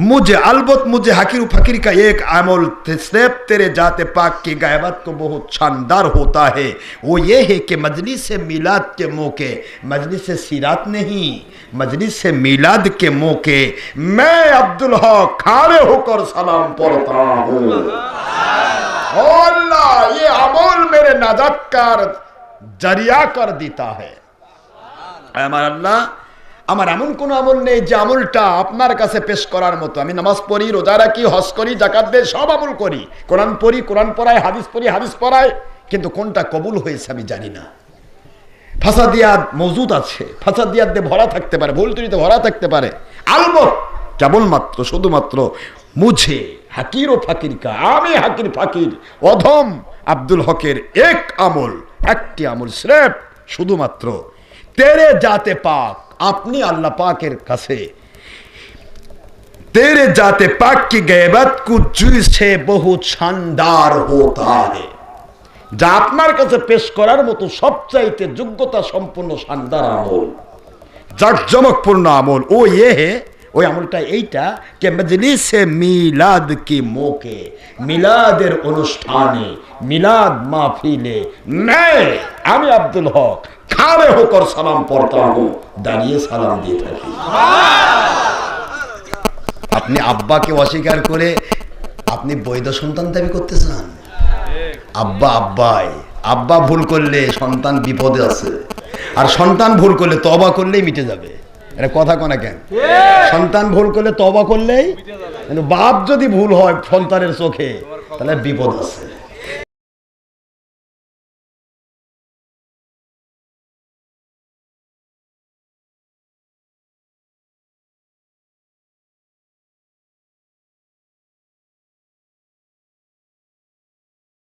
मुझे अलबत मुझे हकीर फकीर का एक अमल सिर्फ तेरे जाते पाक की गायबत को बहुत शानदार होता है। वो ये है कि मजलिस मिलाद के मौके, मजलिस सीरात नहीं, मजलिस मिलाद के मौके मैं अब्दुल हक खड़े होकर सलाम पढ़ता हूँ। अल्लाह, ये अमल मेरे नाजात का जरिया कर देता है। हमारा अल्लाह, আমার এমন কোনো আমল নেই যে আমলটা আপনার কাছে পেশ করার মতো। আমি নামাজ পড়ি, রোজা রাখি, হজ করি, জাকাত দেই, সব আমল করি, কোরআন পড়ি, কোরআন পড়াই, হাদিস পড়ি, হাদিস পড়াই, কিন্তু কোনটা কবুল হয়েছে আমি জানি না। ফাসাদিয়াত মজুদ আছে, ফাসাদিয়াত দিয়ে ভরা থাকতে পারে, ভুল ত্রুটিতে ভরা থাকতে পারে। আলবত কেবলমাত্র শুধুমাত্র মুঝে হাকির ও ফাকির কা, আমি হাকির ফাকির অধম আব্দুল হকের এক আমল, একটি আমল স্রেফ শুধুমাত্র তেরে জাতে পাক, আপনি আল্লাহ পাকের কাছে তেরে জাতে পাক কি গैबत कुछ से बहुत शानदार होता है, যা আপনার কাছে পেশ করার মতো সবচাইতে যোগ্যতা সম্পন্ন শানদার আমল, জাকজমকপূর্ণ আমল। ও ইয়ে হে, ওই আমলটা এইটা কে মজলিসে মিলাদ কি মৌকে, মিলাদের অনুষ্ঠানে, মিলাদ মাহফিলে আমি আব্দুল হক খাড়ে হোকর সালাম পড়তা হूं, দাঁড়িয়ে সালাম দিয়ে থাকি। আপনি আব্বাকে অস্বীকার করে আপনি বৈধ সন্তান দাবি করতে চান? আব্বা আব্বাই, আব্বা ভুল করলে সন্তান বিপদে আছে, আর সন্তান ভুল করলে তওবা করলেই মিটে যাবে। এটা কথা কোনা কেন? সন্তান ভুল করলে তওবা করলেই, কিন্তু বাপ যদি ভুল হয় সন্তানের চোখে, তাহলে বিপদ আছে।